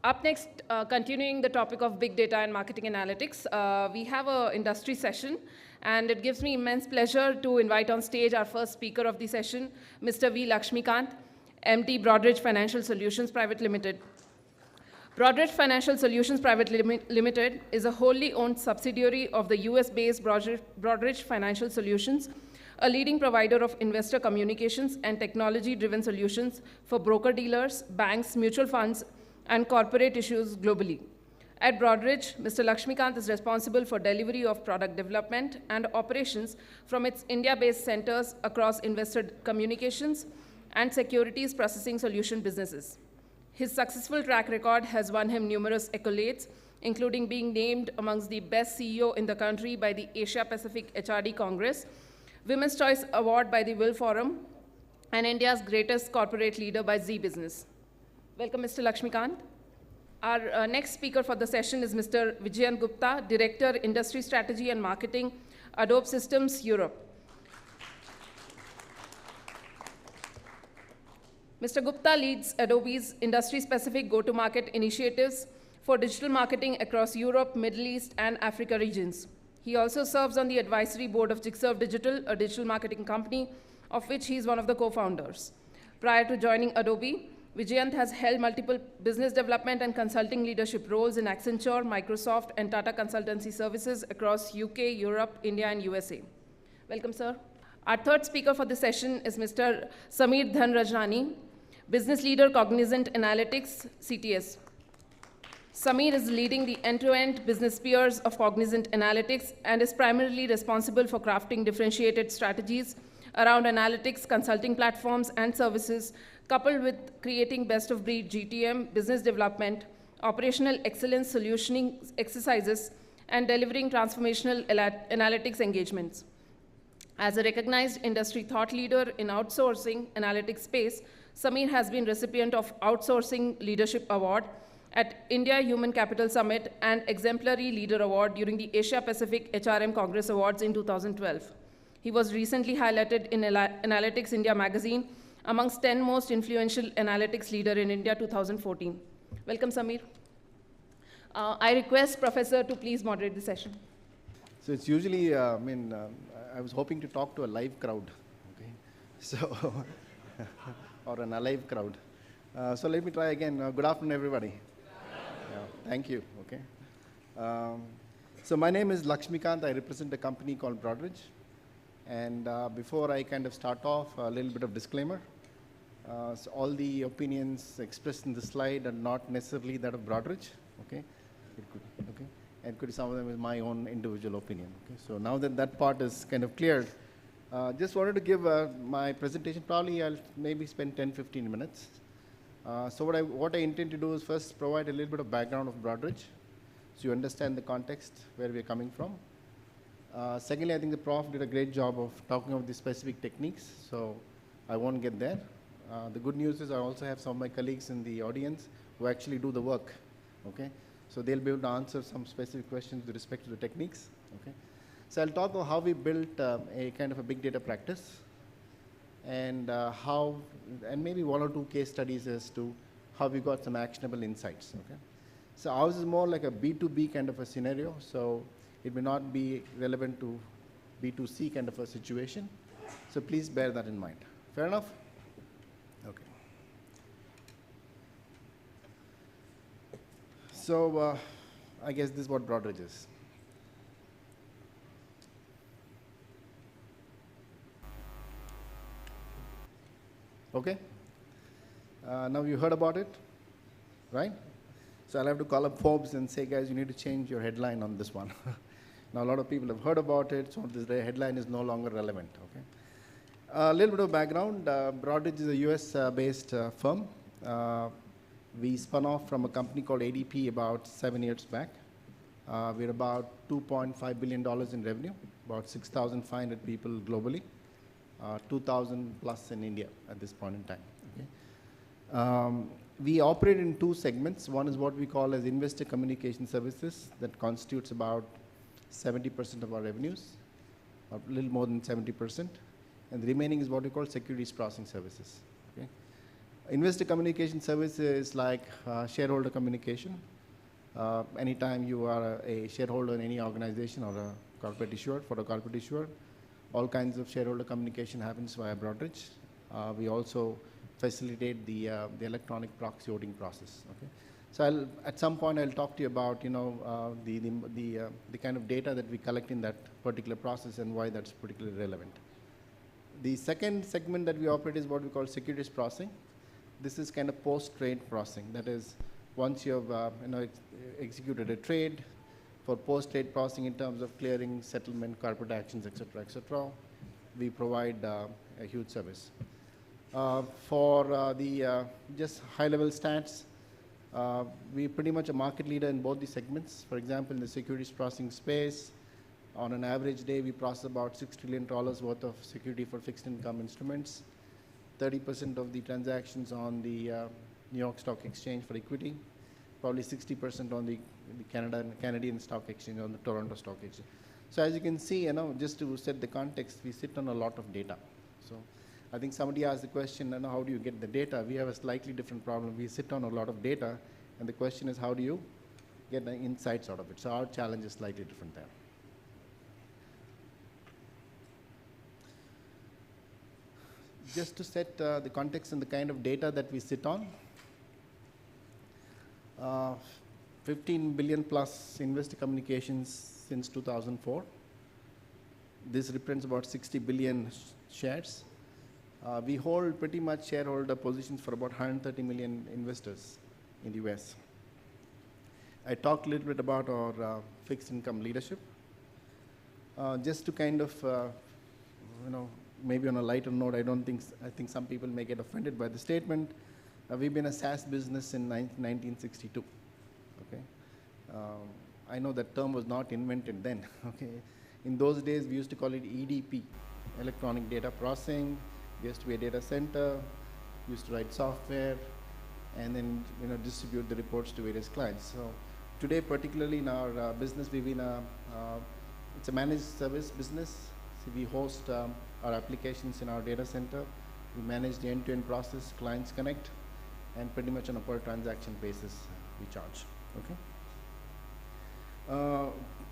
Up next, continuing the topic of big data and marketing analytics, we have an industry session, and it gives me immense pleasure to invite on stage our first speaker of the session, Mr. V. Laxmikanth, MD, Broadridge Financial Solutions Private Limited. Broadridge Financial Solutions Private Limited is a wholly owned subsidiary of the US-based Broadridge Financial Solutions, a leading provider of investor communications and technology-driven solutions for broker-dealers, banks, mutual funds, and corporate issues globally. At Broadridge, Mr. Laxmikanth is responsible for delivery of product development and operations from its India-based centers across investor communications and securities processing solution businesses. His successful track record has won him numerous accolades, including being named amongst the best CEO in the country by the Asia Pacific HRD Congress, Women's Choice Award by the Will Forum, and India's greatest corporate leader by Zee Business. Welcome, Mr. Laxmikanth. Our next speaker for the session is Mr. Vijayanta Gupta, Director, Industry Strategy and Marketing, Adobe Systems, Europe. Mr. Gupta leads Adobe's industry-specific go-to-market initiatives for digital marketing across Europe, Middle East, and Africa regions. He also serves on the advisory board of Jigsaw Digital, a digital marketing company, of which he is one of the co-founders. Prior to joining Adobe, Vijayanta has held multiple business development and consulting leadership roles in Accenture, Microsoft, and Tata Consultancy Services across UK, Europe, India, and USA. Welcome, sir. Our third speaker for this session is Mr. Sameer Dhanrajani, Business Leader, Cognizant Analytics, CTS. Sameer is leading the end-to-end business spheres of Cognizant Analytics and is primarily responsible for crafting differentiated strategies around analytics, consulting platforms, and services, coupled with creating best-of-breed GTM, business development, operational excellence solutioning exercises, and delivering transformational analytics engagements. As a recognized industry thought leader in outsourcing analytics space, Sameer has been recipient of Outsourcing Leadership Award at India Human Capital Summit and Exemplary Leader Award during the Asia Pacific HRM Congress Awards in 2012. He was recently highlighted in Analytics India magazine amongst 10 most influential analytics leader in India 2014. Welcome, Sameer. I request Professor to please moderate the session. So it's usually, I was hoping to talk to a live crowd, okay? So, or an alive crowd. So let me try again. Good afternoon, everybody. Yeah, thank you, okay? So my name is Laxmikanth. I represent a company called Broadridge. And before I kind of start off, a little bit of disclaimer. So all the opinions expressed in the slide are not necessarily that of Broadridge, okay? And could some of them is my own individual opinion, okay? So now that that part is kind of cleared, just wanted to give my presentation. Probably I'll maybe spend 10-15 minutes. So what I intend to do is first provide a little bit of background of Broadridge, so you understand the context where we're coming from. Secondly, I think the Prof did a great job of talking about the specific techniques, so I won't get there. The good news is I also have some of my colleagues in the audience who actually do the work, okay? So they'll be able to answer some specific questions with respect to the techniques, okay? So I'll talk about how we built a kind of a big data practice and and maybe one or two case studies as to how we got some actionable insights, okay? So ours is more like a B2B kind of a scenario, so it may not be relevant to B2C kind of a situation. So please bear that in mind. Fair enough? Okay. So I guess this is what Broadridge is. Okay? Now you heard about it, right? So I'll have to call up Forbes and say, guys, you need to change your headline on this one. Now a lot of people have heard about it, so this headline is no longer relevant, okay? A little bit of background, Broadridge is a US-based firm. We spun off from a company called ADP about 7 years back. We're about $2.5 billion in revenue, about 6,500 people globally, 2,000 plus in India at this point in time. Okay? We operate in two segments. One is what we call as investor communication services that constitutes about 70% of our revenues, a little more than 70%. And the remaining is what we call securities processing services. Okay? Investor communication service is like shareholder communication. Anytime you are a shareholder in any organization or a corporate issuer, for a corporate issuer, all kinds of shareholder communication happens via Broadridge. We also facilitate the electronic proxy voting process. Okay, so at some point I'll talk to you about the kind of data that we collect in that particular process and why that's particularly relevant. The second segment that we operate is what we call securities processing. This is kind of post-trade processing. That is, once you have executed a trade, for post-trade processing in terms of clearing, settlement, corporate actions, etc., we provide a huge service. For the just high-level stats, we're pretty much a market leader in both the segments. For example, in the securities processing space, on an average day, we process about $6 trillion worth of security for fixed income instruments, 30% of the transactions on the New York Stock Exchange for equity, probably 60% on the Canadian Stock Exchange, on the Toronto Stock Exchange. So as you can see, just to set the context, we sit on a lot of data. So I think somebody asked the question, how do you get the data? We have a slightly different problem. We sit on a lot of data, and the question is, how do you get the insights out of it? So our challenge is slightly different there. Just to set the context and the kind of data that we sit on, 15 billion plus investor communications since 2004. This represents about 60 billion shares. We hold pretty much shareholder positions for about 130 million investors in the US. I talked a little bit about our fixed income leadership. Just to kind of, maybe on a lighter note, I think some people may get offended by the statement. We've been a SaaS business in 1962. Okay, I know that term was not invented then. Okay, in those days we used to call it EDP, electronic data processing. We used to be a data center. We used to write software, and then distribute the reports to various clients. So today, particularly in our business, we've been it's a managed service business. So we host our applications in our data center. We manage the end-to-end process, clients connect, and pretty much on a per transaction basis we charge. Okay.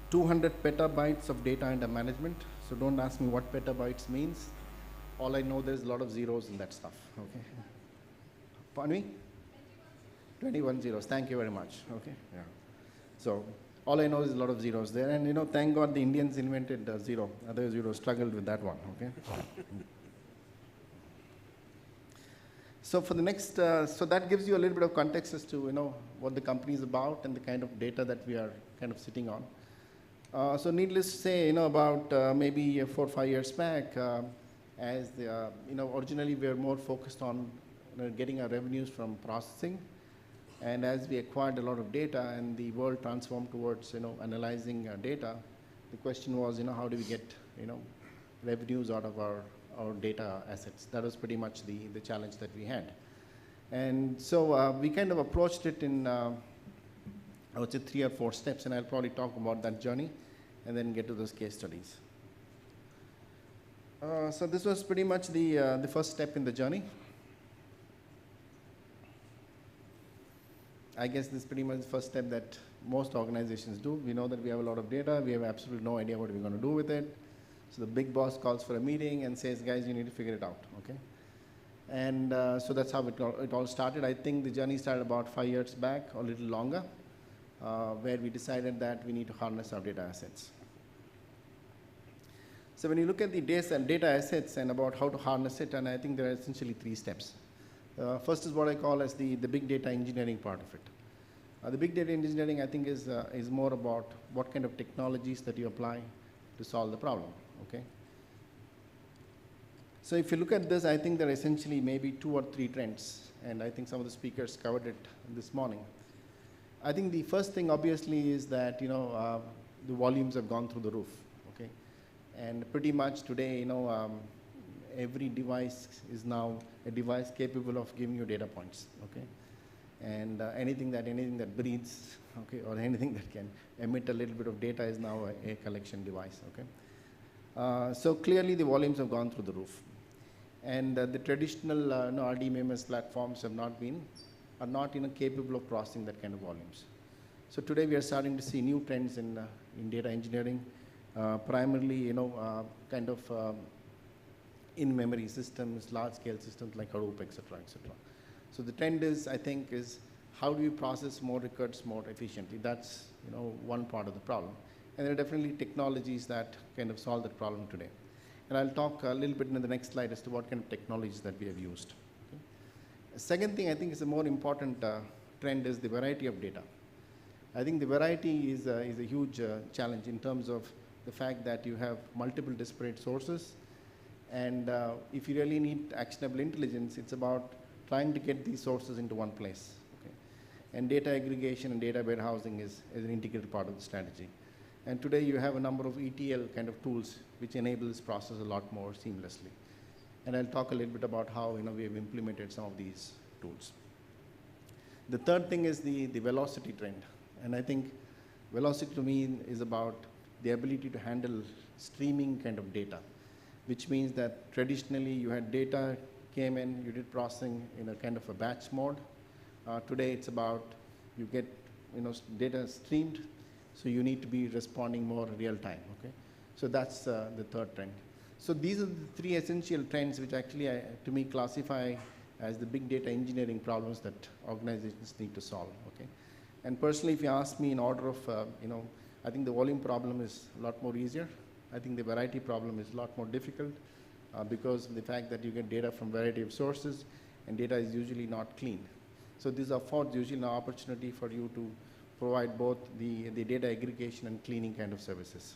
200 petabytes of data under management. So don't ask me what petabytes means. All I know, there's a lot of zeros in that stuff. Okay. Pardon me? 21 zeros. Thank you very much. Okay. Yeah. So all I know is a lot of zeros there, and thank God the Indians invented zero. Otherwise, you would have struggled with that one. Okay. So for the next, so that gives you a little bit of context as to what the company is about and the kind of data that we are kind of sitting on. So needless to say, about maybe 4 or 5 years back, as the, originally we were more focused on getting our revenues from processing. And as we acquired a lot of data and the world transformed towards, analyzing data, the question was, how do we get, revenues out of our data assets? That was pretty much the challenge that we had. And so we kind of approached it in, I would say 3 or 4 steps, and I'll probably talk about that journey and then get to those case studies. So this was pretty much the first step in the journey. I guess this is pretty much the first step that most organizations do. We know that we have a lot of data. We have absolutely no idea what we're going to do with it. So the big boss calls for a meeting and says, guys, you need to figure it out. Okay. And so that's how it all started. I think the journey started about 5 years back, or a little longer, where we decided that we need to harness our data assets. So when you look at the data assets and about how to harness it, and I think there are essentially 3 steps. First is what I call as the big data engineering part of it. The big data engineering, I think, is more about what kind of technologies that you apply to solve the problem. Okay. So if you look at this, I think there are essentially maybe 2 or 3 trends, and I think some of the speakers covered it this morning. I think the first thing, obviously, is that the volumes have gone through the roof. Okay, and pretty much today, every device is now a device capable of giving you data points. Okay, and anything that breathes, okay, or anything that can emit a little bit of data is now a collection device. Okay, so clearly the volumes have gone through the roof. And the traditional RDMMS platforms are not capable of processing that kind of volumes. So today we are starting to see new trends in data engineering, primarily in-memory systems, large-scale systems like Adobe, et cetera, et cetera. So the trend is, I think, is how do you process more records more efficiently? That's one part of the problem. And there are definitely technologies that kind of solve that problem today. And I'll talk a little bit in the next slide as to what kind of technologies that we have used. Okay. The second thing I think is a more important trend is the variety of data. I think the variety is a huge challenge in terms of the fact that you have multiple disparate sources. And if you really need actionable intelligence, it's about trying to get these sources into one place. Okay. And data aggregation and data warehousing is an integrated part of the strategy. And today you have a number of ETL kind of tools which enable this process a lot more seamlessly. And I'll talk a little bit about how we have implemented some of these tools. The third thing is the velocity trend. And I think velocity to me is about the ability to handle streaming kind of data, which means that traditionally you had data came in, you did processing in a kind of a batch mode. Today it's about you get data streamed, so you need to be responding more real time. Okay, so that's the third trend. So these are the three essential trends which actually to me classify as the big data engineering problems that organizations need to solve. Okay, and personally, if you ask me in order of I think the volume problem is a lot more easier. I think the variety problem is a lot more difficult because of the fact that you get data from a variety of sources and data is usually not clean. So these affords usually an opportunity for you to provide both the data aggregation and cleaning kind of services.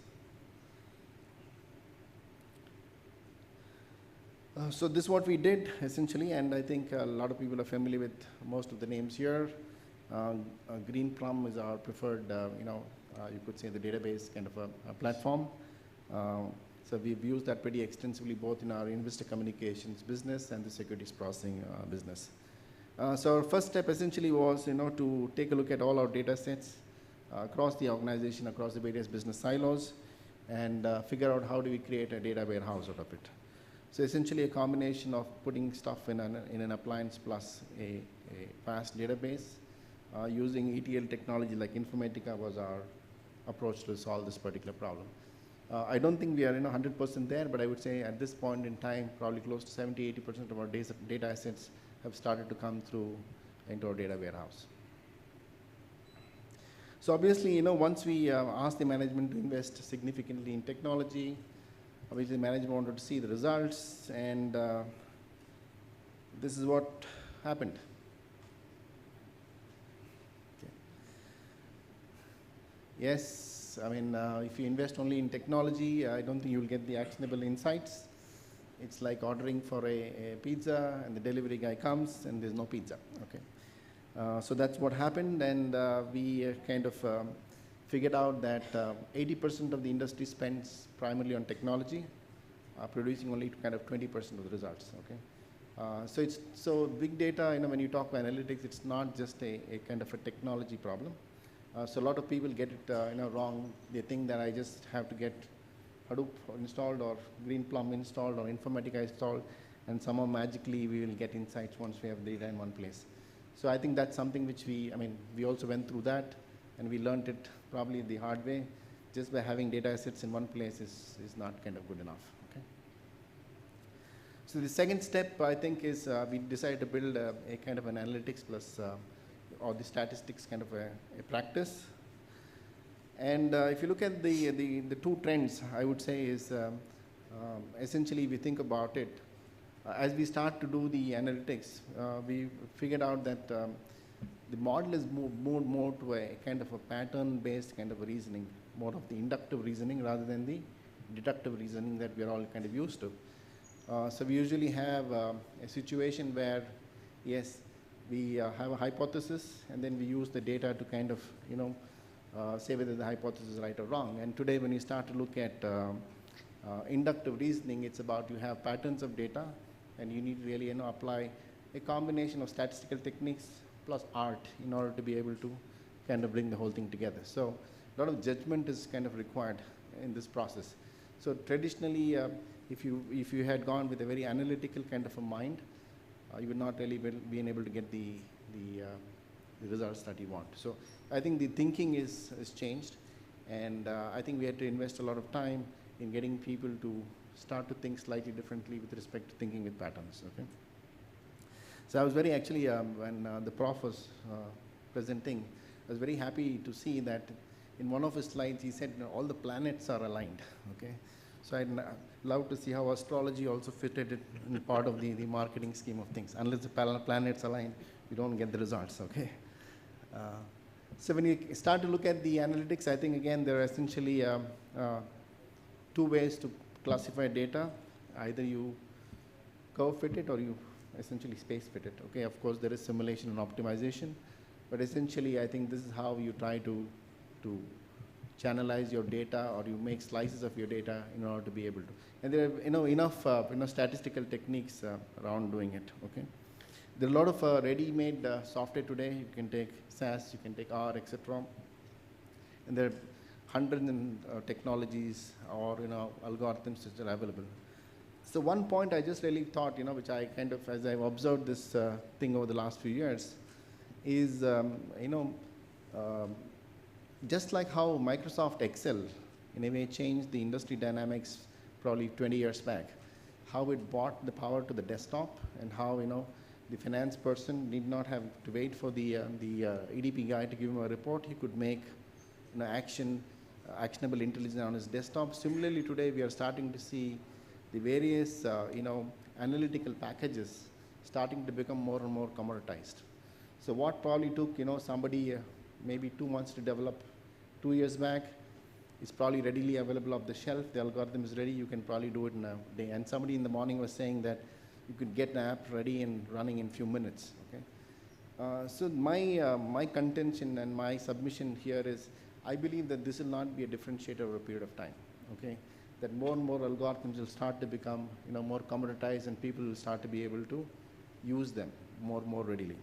So this is what we did essentially, and I think a lot of people are familiar with most of the names here. Green Plum is our preferred, you could say the database kind of a platform. So we've used that pretty extensively both in our investor communications business and the securities processing business. So our first step essentially was to take a look at all our data sets across the organization, across the various business silos, and figure out how do we create a data warehouse out of it. So essentially a combination of putting stuff in an appliance plus a fast database. Using ETL technology like Informatica was our approach to solve this particular problem. I don't think we are 100% there, but I would say at this point in time, probably close to 70–80% of our data assets have started to come through into our data warehouse. So obviously, once we asked the management to invest significantly in technology, obviously the management wanted to see the results, and this is what happened. Okay. Yes, I mean, if you invest only in technology, I don't think you'll get the actionable insights. It's like ordering for a pizza, and the delivery guy comes, and there's no pizza. Okay, so that's what happened, and we kind of figured out that 80% of the industry spends primarily on technology, producing only kind of 20% of the results. Okay, so big data. When you talk about analytics, it's not just a kind of a technology problem. So a lot of people get it wrong. They think that I just have to get Hadoop installed or Green Plum installed or Informatica installed, and somehow magically we will get insights once we have data in one place. So I think that's something which we also went through that, and we learned it probably the hard way. Just by having data assets in one place is not kind of good enough. Okay. So the second step, I think, is we decided to build a kind of an analytics plus or the statistics kind of a practice. And if you look at the two trends, I would say is essentially, if you think about it, as we start to do the analytics, we figured out that the model is moved more to a kind of a pattern-based kind of a reasoning, more of the inductive reasoning rather than the deductive reasoning that we're all kind of used to. So we usually have a situation where, yes, we have a hypothesis, and then we use the data to kind of, say whether the hypothesis is right or wrong. And today, when you start to look at inductive reasoning, it's about you have patterns of data, and you need to really apply a combination of statistical techniques plus art in order to be able to kind of bring the whole thing together. So a lot of judgment is kind of required in this process. So traditionally, if you had gone with a very analytical kind of a mind, you would not really be able to get the results that you want. So I think the thinking is changed, and I think we had to invest a lot of time in getting people to start to think slightly differently with respect to thinking with patterns. Okay. So I was very actually when the Prof was presenting, I was very happy to see that in one of his slides he said, all the planets are aligned. Okay. So I'd love to see how astrology also fitted in part of the marketing scheme of things. Unless the planets align, you don't get the results. Okay. So when you start to look at the analytics, I think again there are essentially two ways to classify data. Either you curve fit it or you essentially space fit it. Okay, of course there is simulation and optimization, but essentially I think this is how you try to channelize your data, or you make slices of your data in order to be able to. And there are enough statistical techniques around doing it. Okay, there are a lot of ready-made software today. You can take SAS, you can take R, etc. And there are hundreds of technologies or algorithms which are available. So one point I just really thought, which I kind of, as I've observed this thing over the last few years, is just like how Microsoft Excel in a way changed the industry dynamics probably 20 years back, how it brought the power to the desktop, and how the finance person did not have to wait for the EDP guy to give him a report. He could make actionable intelligence on his desktop. Similarly, today we are starting to see the various analytical packages starting to become more and more commoditized. So what probably took somebody maybe 2 months to develop 2 years back is probably readily available off the shelf. The algorithm is ready. You can probably do it in a day. And somebody in the morning was saying that you could get an app ready and running in a few minutes. Okay. So my contention and my submission here is, I believe that this will not be a differentiator over a period of time. Okay. That more and more algorithms will start to become more commoditized, and people will start to be able to use them more readily.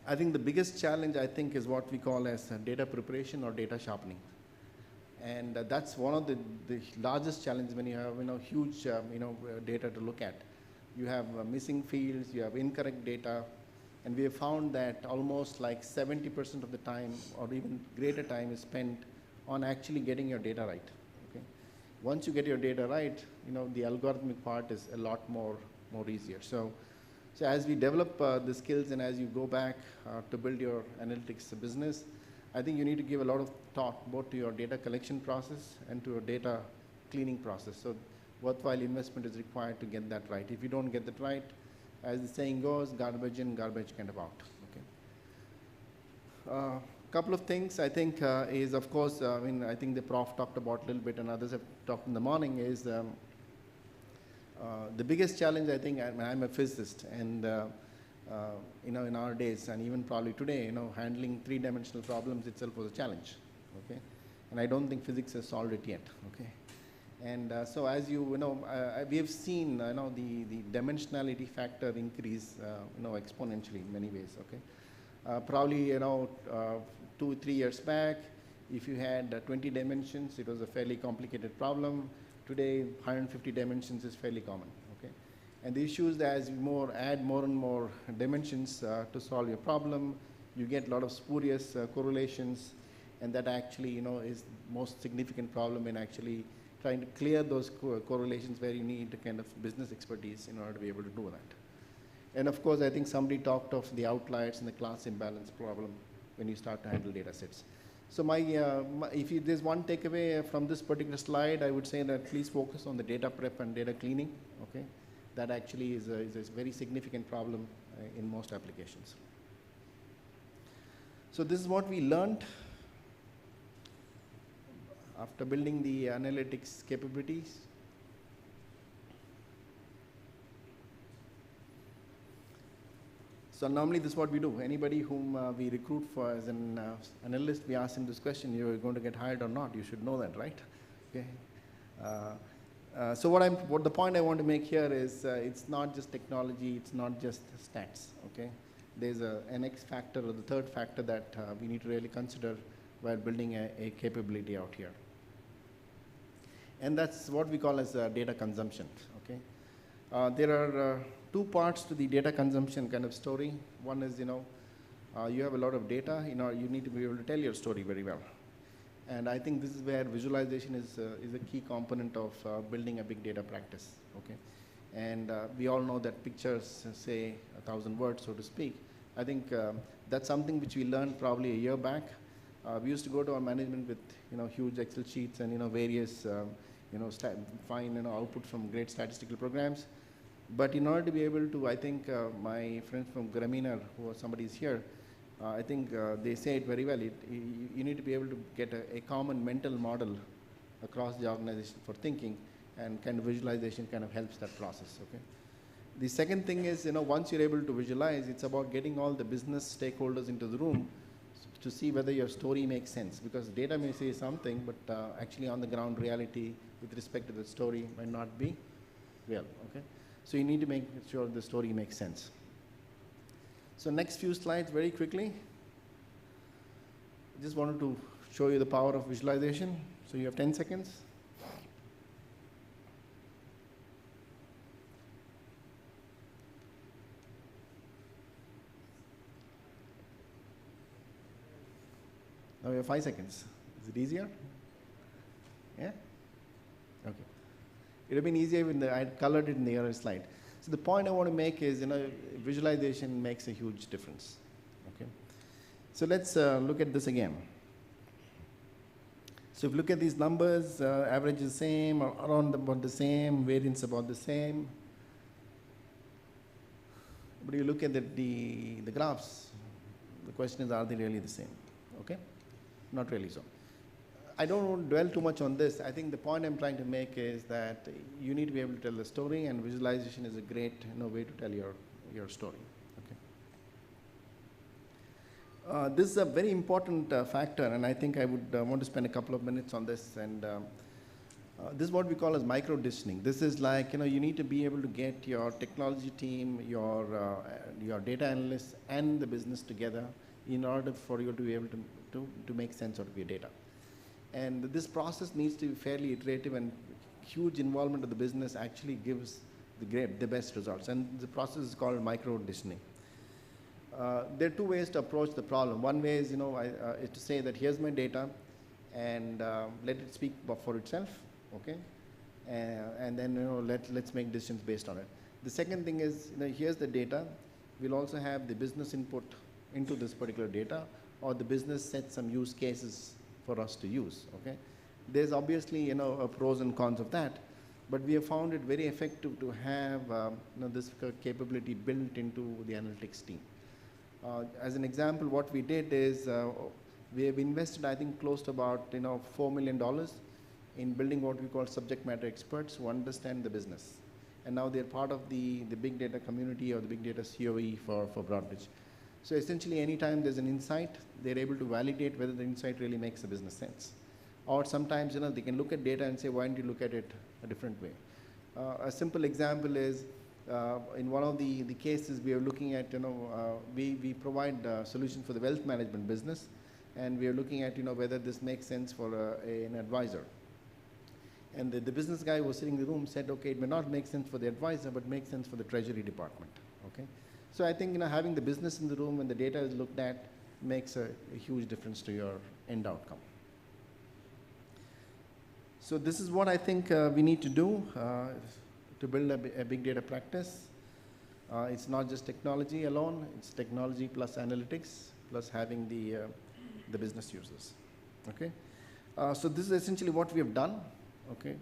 I think the biggest challenge, I think, is what we call as data preparation or data sharpening. And that's one of the largest challenges when you have huge data to look at. You have missing fields, you have incorrect data, and we have found that almost like 70% of the time or even greater time is spent on actually getting your data right. Okay? Once you get your data right, the algorithmic part is a lot more easier. So as we develop the skills and as you go back to build your analytics business, I think you need to give a lot of thought both to your data collection process and to your data cleaning process. So worthwhile investment is required to get that right. If you don't get that right, as the saying goes, garbage in, garbage kind of out. Okay. Couple of things I think is, of course, I think the Prof talked about a little bit and others have talked in the morning, is the biggest challenge, I think, I'm a physicist, and in our days and even probably today, handling three-dimensional problems itself was a challenge. Okay, and I don't think physics has solved it yet. Okay, and so as we have seen, the dimensionality factor increase, exponentially in many ways. Okay, probably 2-3 years back, if you had 20 dimensions, it was a fairly complicated problem. Today, 150 dimensions is fairly common. Okay, and the issue is that as you add more and more dimensions to solve your problem, you get a lot of spurious correlations, and that actually is the most significant problem in actually trying to clear those correlations, where you need a kind of business expertise in order to be able to do that. And of course, I think somebody talked of the outliers and the class imbalance problem when you start to handle data sets. So if there's one takeaway from this particular slide, I would say that please focus on the data prep and data cleaning. Okay, that actually is a very significant problem in most applications. So this is what we learned after building the analytics capabilities. So normally this is what we do. Anybody whom we recruit for as an analyst, we ask him this question: you're going to get hired or not? You should know that, right? Okay. So what the point I want to make here is it's not just technology, it's not just stats. Okay. There's an X factor, or the third factor, that we need to really consider while building a capability out here. And that's what we call as data consumption, okay? There are two parts to the data consumption kind of story. One is, you have a lot of data, you need to be able to tell your story very well. And I think this is where visualization is a key component of building a big data practice, okay? And we all know that pictures say 1,000 words, so to speak. I think that's something which we learned probably a year back. We used to go to our management with, huge Excel sheets and, various, fine, output from great statistical programs. But in order to be able to, I think my friends from Grameener, who somebody is here, I think they say it very well. You need to be able to get a common mental model across the organization for thinking, and kind of visualization kind of helps that process, okay? The second thing is, once you're able to visualize, it's about getting all the business stakeholders into the room to see whether your story makes sense, because data may say something, but actually on the ground reality with respect to the story might not be real, okay? So you need to make sure the story makes sense. So next few slides very quickly. Just wanted to show you the power of visualization. So you have 10 seconds. Now we have 5 seconds. Is it easier? Yeah? Okay. It would have been easier when I had colored it in the other slide. So the point I want to make is, visualization makes a huge difference, okay? So let's look at this again. So if you look at these numbers, average is the same, or around about the same, variance about the same. But you look at the graphs, the question is, are they really the same, okay? Not really so. I don't want to dwell too much on this. I think the point I'm trying to make is that you need to be able to tell the story, and visualization is a great way to tell your story. Okay. This is a very important factor, and I think I would want to spend a couple of minutes on this. And this is what we call as micro-decisioning. This is like, you need to be able to get your technology team, your data analysts, and the business together in order for you to be able to make sense out of your data. And this process needs to be fairly iterative, and huge involvement of the business actually gives the best results. And the process is called micro-decisioning. There are two ways to approach the problem. One way is, is to say that here's my data, and let it speak for itself, okay? And then, let's make decisions based on it. The second thing is, here's the data. We'll also have the business input into this particular data, or the business sets some use cases for us to use, okay? There's obviously, pros and cons of that, but we have found it very effective to have, this capability built into the analytics team. As an example, what we did is, we have invested, I think, close to about, $4 million in building what we call subject matter experts who understand the business. And now they're part of the big data community, or the big data COE for Broadridge. So essentially, anytime there's an insight, they're able to validate whether the insight really makes a business sense. Or sometimes, they can look at data and say, why don't you look at it a different way? A simple example is, in one of the cases we are looking at, we provide solutions for the wealth management business, and we are looking at, whether this makes sense for an advisor. And the business guy who was sitting in the room said, okay, it may not make sense for the advisor, but makes sense for the treasury department, okay? So I think, having the business in the room when the data is looked at makes a huge difference to your end outcome. So this is what I think we need to do to build a big data practice. It's not just technology alone, it's technology plus analytics, plus having the business users, okay? So this is essentially what we have done, okay?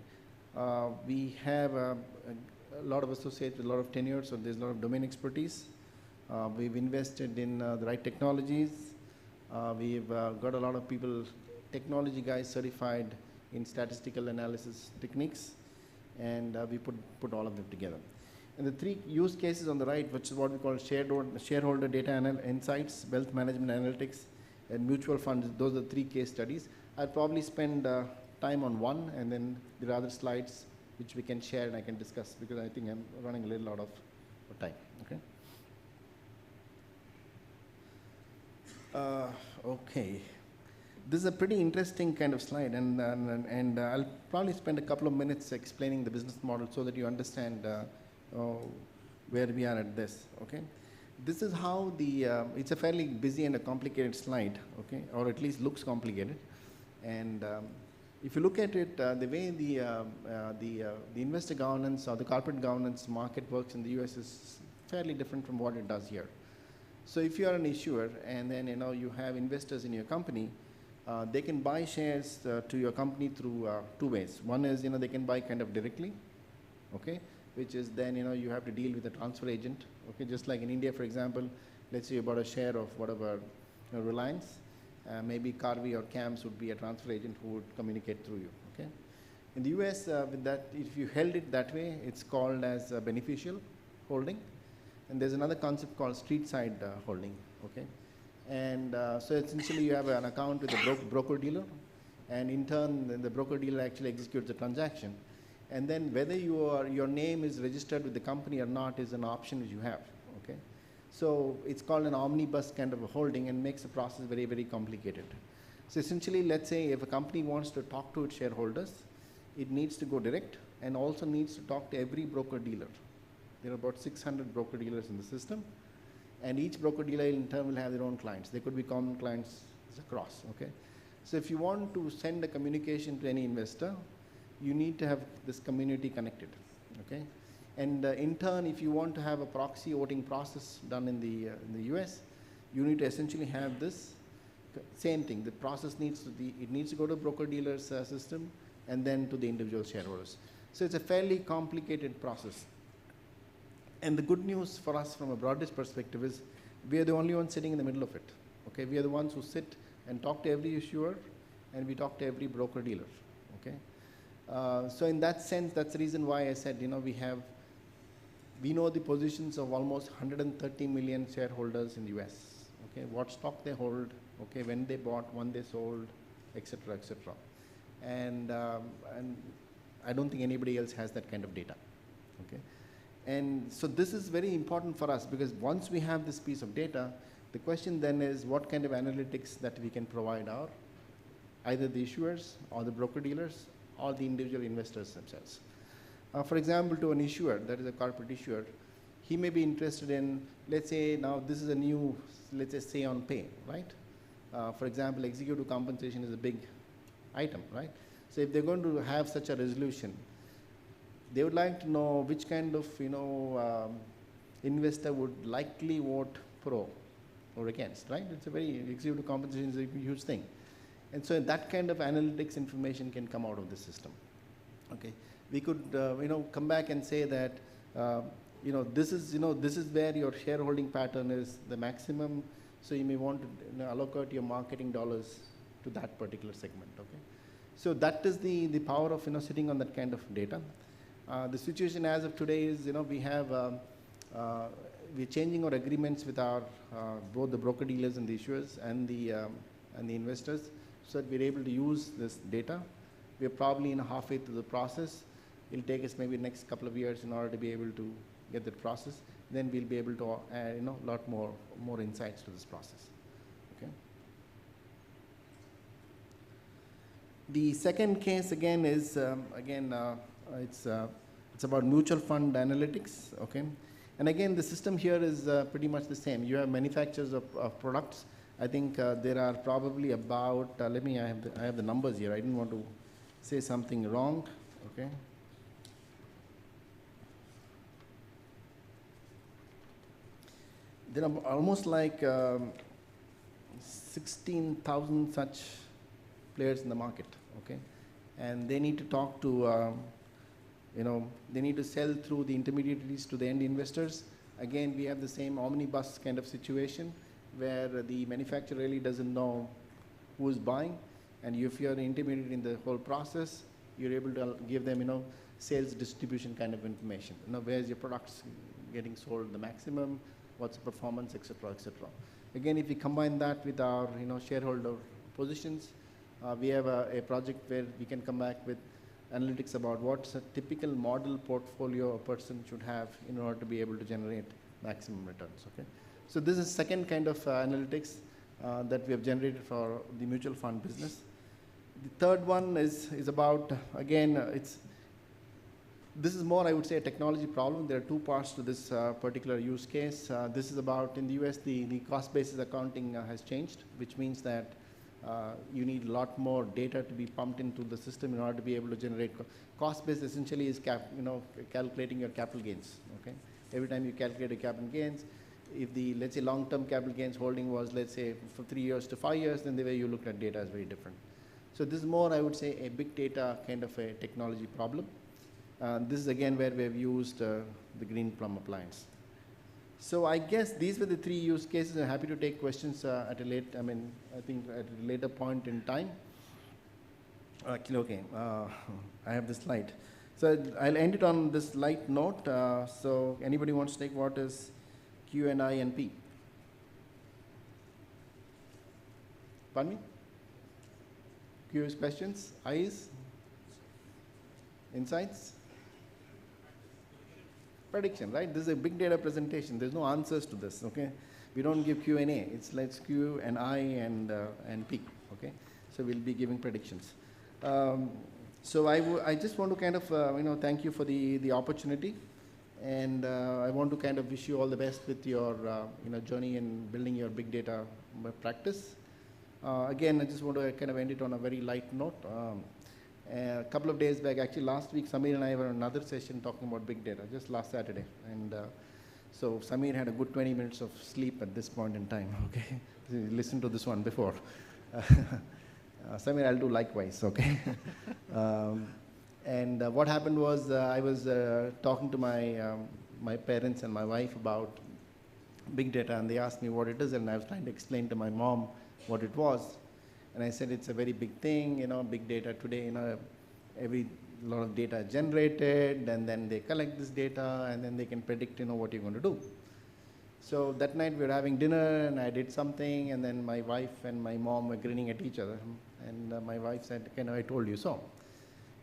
We have a lot of associates with a lot of tenure, so there's a lot of domain expertise. We've invested in the right technologies. We've got a lot of people, technology guys certified in statistical analysis techniques, and we put all of them together. And the three use cases on the right, which is what we call shareholder data insights, wealth management analytics, and mutual funds, those are the three case studies. I'll probably spend time on one, and then there are other slides which we can share and I can discuss, because I think I'm running a little out of time, okay? Okay. this is a pretty interesting kind of slide, and I'll probably spend a couple of minutes explaining the business model so that you understand where we are at this, okay? This is how the, it's a fairly busy and a complicated slide, okay, or at least looks complicated. And if you look at it, the way the investor governance or the corporate governance market works in the US is fairly different from what it does here. So if you are an issuer and then you have investors in your company, they can buy shares to your company through two ways. One is they can buy kind of directly, okay, which is then you have to deal with a transfer agent, okay, just like in India, for example. Let's say you bought a share of whatever Reliance, maybe Carvey or CAMS would be a transfer agent who would communicate through you, okay. In the US, with that, if you held it that way, it's called as beneficial holding. And there's another concept called street side holding, okay. And so essentially you have an account with a broker-dealer, and in turn the broker-dealer actually executes the transaction. And then whether your name is registered with the company or not is an option which you have, okay. So it's called an omnibus kind of a holding and makes the process very, very complicated. So essentially, let's say if a company wants to talk to its shareholders, it needs to go direct and also needs to talk to every broker-dealer. There are about 600 broker-dealers in the system, and each broker-dealer in turn will have their own clients. They could be common clients across, okay. So if you want to send a communication to any investor, you need to have this community connected, okay. And in turn, if you want to have a proxy voting process done in the US, you need to essentially have this same thing. The process needs to go to broker-dealer's system and then to the individual shareholders. So it's a fairly complicated process. And the good news for us from a Broadridge perspective is we are the only ones sitting in the middle of it. Okay, we are the ones who sit and talk to every issuer, and we talk to every broker-dealer. Okay, so in that sense, that's the reason why I said we know the positions of almost 130 million shareholders in the US. Okay, what stock they hold, okay, when they bought, when they sold, etc., etc. And I don't think anybody else has that kind of data. Okay. And so this is very important for us, because once we have this piece of data, the question then is what kind of analytics that we can provide our either the issuers or the broker-dealers or the individual investors themselves. For example, to an issuer, that is a corporate issuer, he may be interested in, let's say now this is a new, let's say on pay, right? For example, executive compensation is a big item, right? So if they're going to have such a resolution, they would like to know which kind of investor would likely vote pro or against, right? It's a very, executive compensation is a huge thing. And so that kind of analytics information can come out of the system. Okay, we could come back and say that this is where your shareholding pattern is the maximum, so you may want to allocate your marketing dollars to that particular segment. Okay, so that is the power of sitting on that kind of data. The situation as of today is we're changing our agreements with our both the broker dealers and the issuers and the investors, so that we're able to use this data. We're probably halfway through the process. It'll take us maybe the next couple of years in order to be able to get that process. Then we'll be able to add a lot more insights to this process. Okay. The second case again is it's about mutual fund analytics. Okay, and again the system here is pretty much the same. You have manufacturers of products. I think there are probably about I have the numbers here. I didn't want to say something wrong. Okay. There are almost like 16,000 such players in the market. Okay, and they need to talk to they need to sell through the intermediaries to the end investors. Again, we have the same omnibus kind of situation where the manufacturer really doesn't know who is buying, and if you're an intermediary in the whole process, you're able to give them sales distribution kind of information. Where's your products getting sold the maximum, what's the performance, etc., etc. Again, if we combine that with our shareholder positions, we have a project where we can come back with analytics about what's a typical model portfolio a person should have in order to be able to generate maximum returns. Okay, so this is second kind of analytics. that we have generated for the mutual fund business. The third one is about, again, this is more, I would say, a technology problem. There are two parts to this particular use case. This is about, in the US, the cost basis accounting has changed, which means that you need a lot more data to be pumped into the system in order to be able to generate. Cost base essentially is calculating your capital gains. Okay, every time you calculate your capital gains, if the, let's say, long-term capital gains holding was, let's say, for 3 years to 5 years, then the way you look at data is very different. So this is more, I would say, a big data kind of a technology problem. This is again where we have used the Green Plum appliance. So I guess these were the three use cases. I'm happy to take questions at a later, I think at a later point in time. Actually, okay, I have this slide. So I'll end it on this light note. So anybody wants to take what is Q and I and P? Pardon me? Q is questions, I is insights? Prediction, right? This is a big data presentation. There's no answers to this, okay? We don't give Q&A. It's like Q and I and P, okay? So we'll be giving predictions. So I just want to kind of, thank you for the opportunity. And I want to kind of wish you all the best with your, journey in building your big data practice. Again, I just want to kind of end it on a very light note. A couple of days back, actually last week, Samir and I were on another session talking about big data, just last Saturday. And so Samir had a good 20 minutes of sleep at this point in time, okay? Listen to this one before. Samir, I'll do likewise, okay? And what happened was I was talking to my parents and my wife about big data, and they asked me what it is, and I was trying to explain to my mom what it was. And I said, it's a very big thing, big data today, every lot of data generated, and then they collect this data, and then they can predict, what you're going to do. So that night we were having dinner, and I did something, and then my wife and my mom were grinning at each other. And my wife said, I told you so.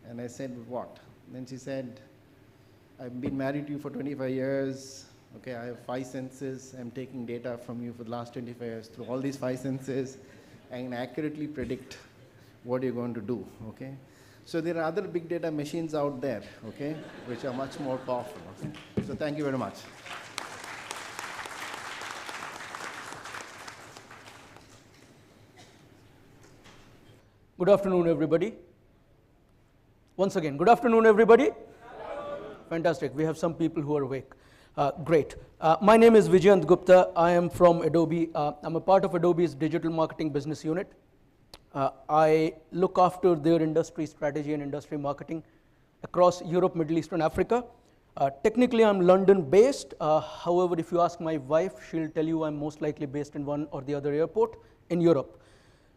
And I said, what? Then she said, I've been married to you for 25 years. Okay, I have 5 senses. I'm taking data from you for the last 25 years through all these 5 senses. I can accurately predict what you're going to do, okay? So there are other big data machines out there, okay, which are much more powerful, okay? So thank you very much. Good afternoon, everybody. Once again, good afternoon, everybody. Hello. Fantastic. We have some people who are awake. Great. My name is Vijayanta Gupta. I am from Adobe. I'm a part of Adobe's digital marketing business unit. I look after their industry strategy and industry marketing across Europe, Middle East, and Africa. Technically, I'm London-based. However, if you ask my wife, she'll tell you I'm most likely based in one or the other airport in Europe,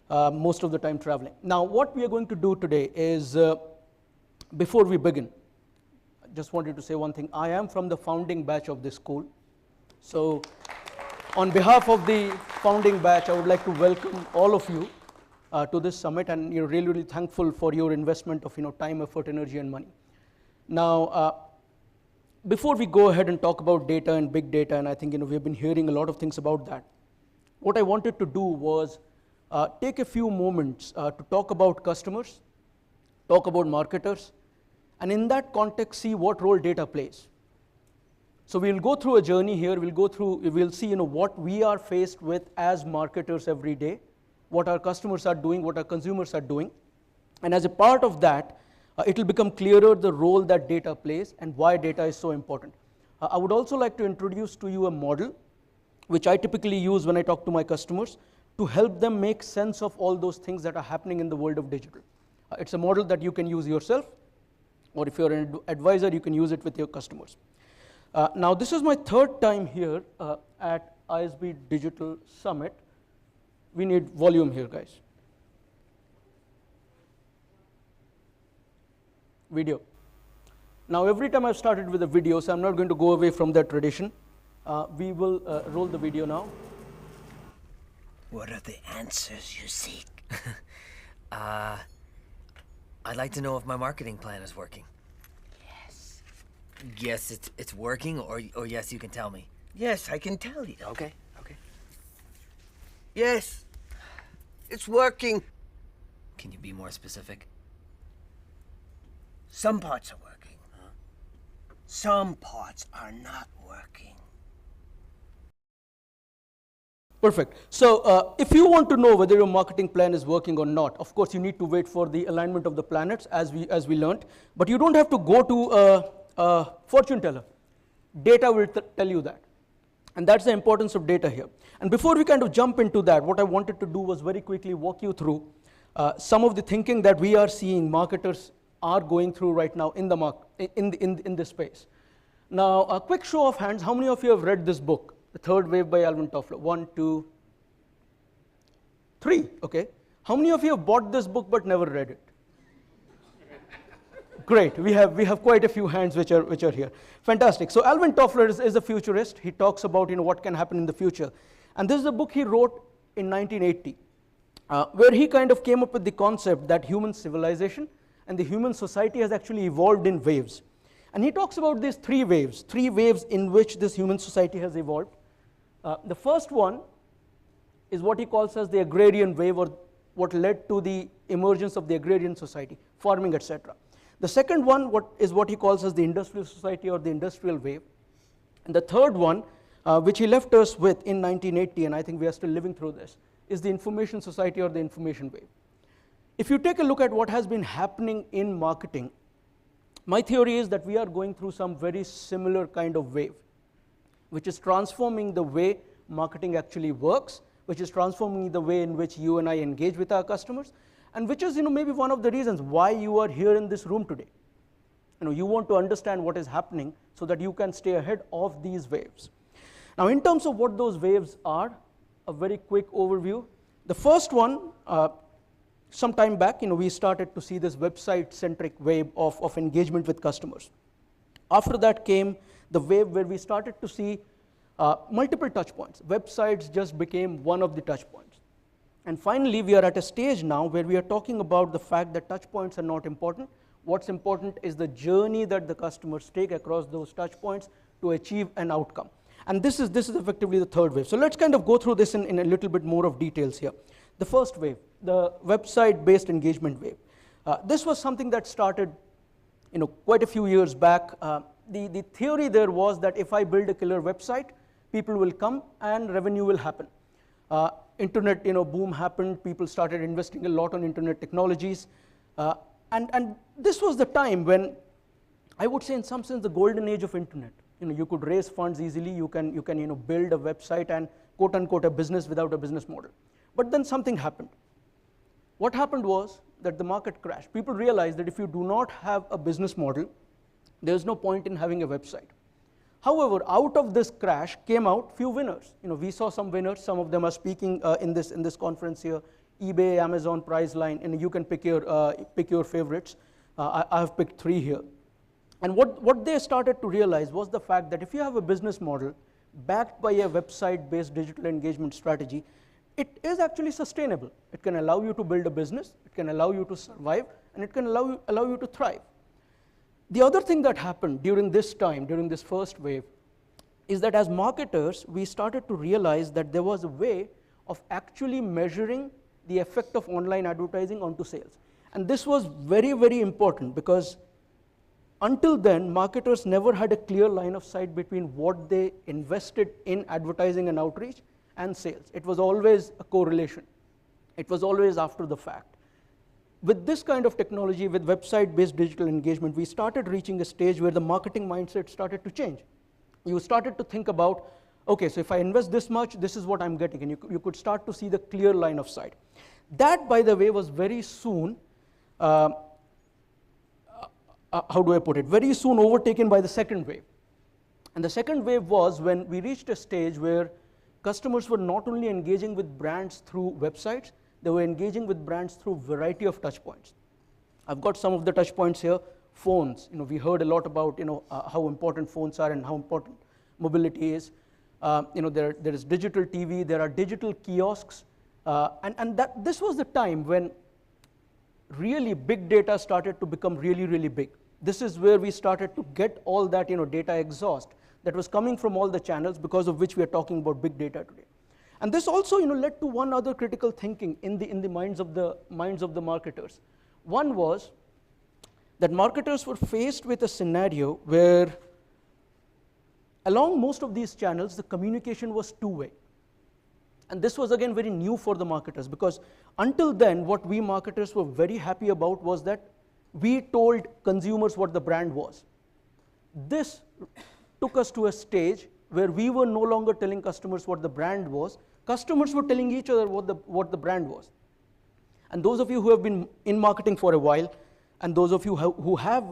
most of the time traveling. Now, what we are going to do today is, before we begin, just wanted to say one thing. I am from the founding batch of this school. So on behalf of the founding batch, I would like to welcome all of you to this summit, and you're really, really thankful for your investment of time, effort, energy, and money. Now, before we go ahead and talk about data and big data, and I think we've been hearing a lot of things about that, what I wanted to do was take a few moments to talk about customers, talk about marketers, and in that context, see what role data plays. So we'll go through a journey here. We'll see what we are faced with as marketers every day, what our customers are doing, what our consumers are doing. And as a part of that, it will become clearer the role that data plays and why data is so important. I would also like to introduce to you a model, which I typically use when I talk to my customers, to help them make sense of all those things that are happening in the world of digital. It's a model that you can use yourself, or if you're an advisor, you can use it with your customers. Now, this is my third time here at ISB Digital Summit. We need volume here, guys. Video. Now, every time I've started with a video, so I'm not going to go away from that tradition. We will roll the video now. What are the answers you seek? I'd like to know if my marketing plan is working. Yes. Yes, it's working, or yes, you can tell me. Yes, I can tell you. Okay. Yes, It's working. Can you be more specific? Some parts are working. Some parts are not working. Perfect. So if you want to know whether your marketing plan is working or not, of course, you need to wait for the alignment of the planets, as we learned. But you don't have to go to a fortune teller. Data will tell you that. And that's the importance of data here. And before we kind of jump into that, what I wanted to do was very quickly walk you through some of the thinking that we are seeing marketers are going through right now in the in this space. Now, a quick show of hands, how many of you have read this book, The Third Wave by Alvin Toffler? 1, 2, 3, okay. How many of you have bought this book but never read it? Great, we have quite a few hands which are here. Fantastic. So Alvin Toffler is a futurist. He talks about what can happen in the future. And this is a book he wrote in 1980, where he kind of came up with the concept that human civilization and the human society has actually evolved in waves. And he talks about these three waves in which this human society has evolved. The first one is what he calls as the agrarian wave, or what led to the emergence of the agrarian society, farming, etc. The second one is what he calls as the industrial society, or the industrial wave. And the third one, which he left us with in 1980, and I think we are still living through this, is the information society, or the information wave. If you take a look at what has been happening in marketing, my theory is that we are going through some very similar kind of wave, which is transforming the way marketing actually works, which is transforming the way in which you and I engage with our customers, and which is maybe one of the reasons why you are here in this room today. You want to understand what is happening so that you can stay ahead of these waves. Now, in terms of what those waves are, a very quick overview. The first one, some time back, we started to see this website-centric wave of engagement with customers. After that came the wave where we started to see multiple touch points. Websites just became one of the touch points. And finally, we are at a stage now where we are talking about the fact that touch points are not important. What's important is the journey that the customers take across those touch points to achieve an outcome. And this is effectively the third wave. So let's kind of go through this in a little bit more of details here. The first wave, the website-based engagement wave. This was something that started quite a few years back. The theory there was that if I build a killer website, people will come and revenue will happen. Internet boom happened, people started investing a lot on internet technologies. And this was the time when, I would say in some sense, the golden age of internet. You could raise funds easily, you can build a website and quote unquote a business without a business model. But then something happened. What happened was that the market crashed. People realized that if you do not have a business model, there's no point in having a website. However, out of this crash came out few winners. We saw some winners. Some of them are speaking in this conference here. eBay, Amazon, Priceline, and you can pick your favorites. I have picked 3 here. And what they started to realize was the fact that if you have a business model backed by a website-based digital engagement strategy, it is actually sustainable. It can allow you to build a business, it can allow you to survive, and it can allow you to thrive. The other thing that happened during this time, during this first wave, is that as marketers, we started to realize that there was a way of actually measuring the effect of online advertising onto sales. And this was very, very important because until then, marketers never had a clear line of sight between what they invested in advertising and outreach and sales. It was always a correlation. It was always after the fact. With this kind of technology, with website-based digital engagement, we started reaching a stage where the marketing mindset started to change. You started to think about, okay, so if I invest this much, this is what I'm getting, and you could start to see the clear line of sight. That, by the way, was very soon, how do I put it, very soon overtaken by the second wave. And the second wave was when we reached a stage where customers were not only engaging with brands through websites, they were engaging with brands through a variety of touch points. I've got some of the touch points here. Phones, we heard a lot about how important phones are and how important mobility is. There is digital TV, there are digital kiosks, and this was the time when really big data started to become really, really big. This is where we started to get all that data exhaust that was coming from all the channels, because of which we are talking about big data today. And this also led to one other critical thinking in the minds of the marketers. One was that marketers were faced with a scenario where along most of these channels, the communication was two-way. And this was again very new for the marketers, because until then, what we marketers were very happy about was that we told consumers what the brand was. This took us to a stage where we were no longer telling customers what the brand was. Customers were telling each other what the brand was. And those of you who have been in marketing for a while, and those of you who have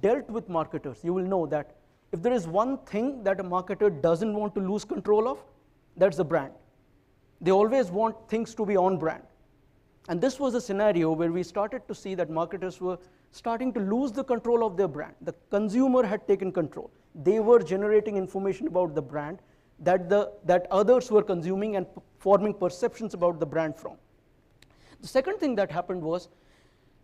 dealt with marketers, you will know that if there is one thing that a marketer doesn't want to lose control of, that's the brand. They always want things to be on brand. And this was a scenario where we started to see that marketers were starting to lose the control of their brand. The consumer had taken control. They were generating information about the brand that others were consuming and forming perceptions about the brand from. The second thing that happened was,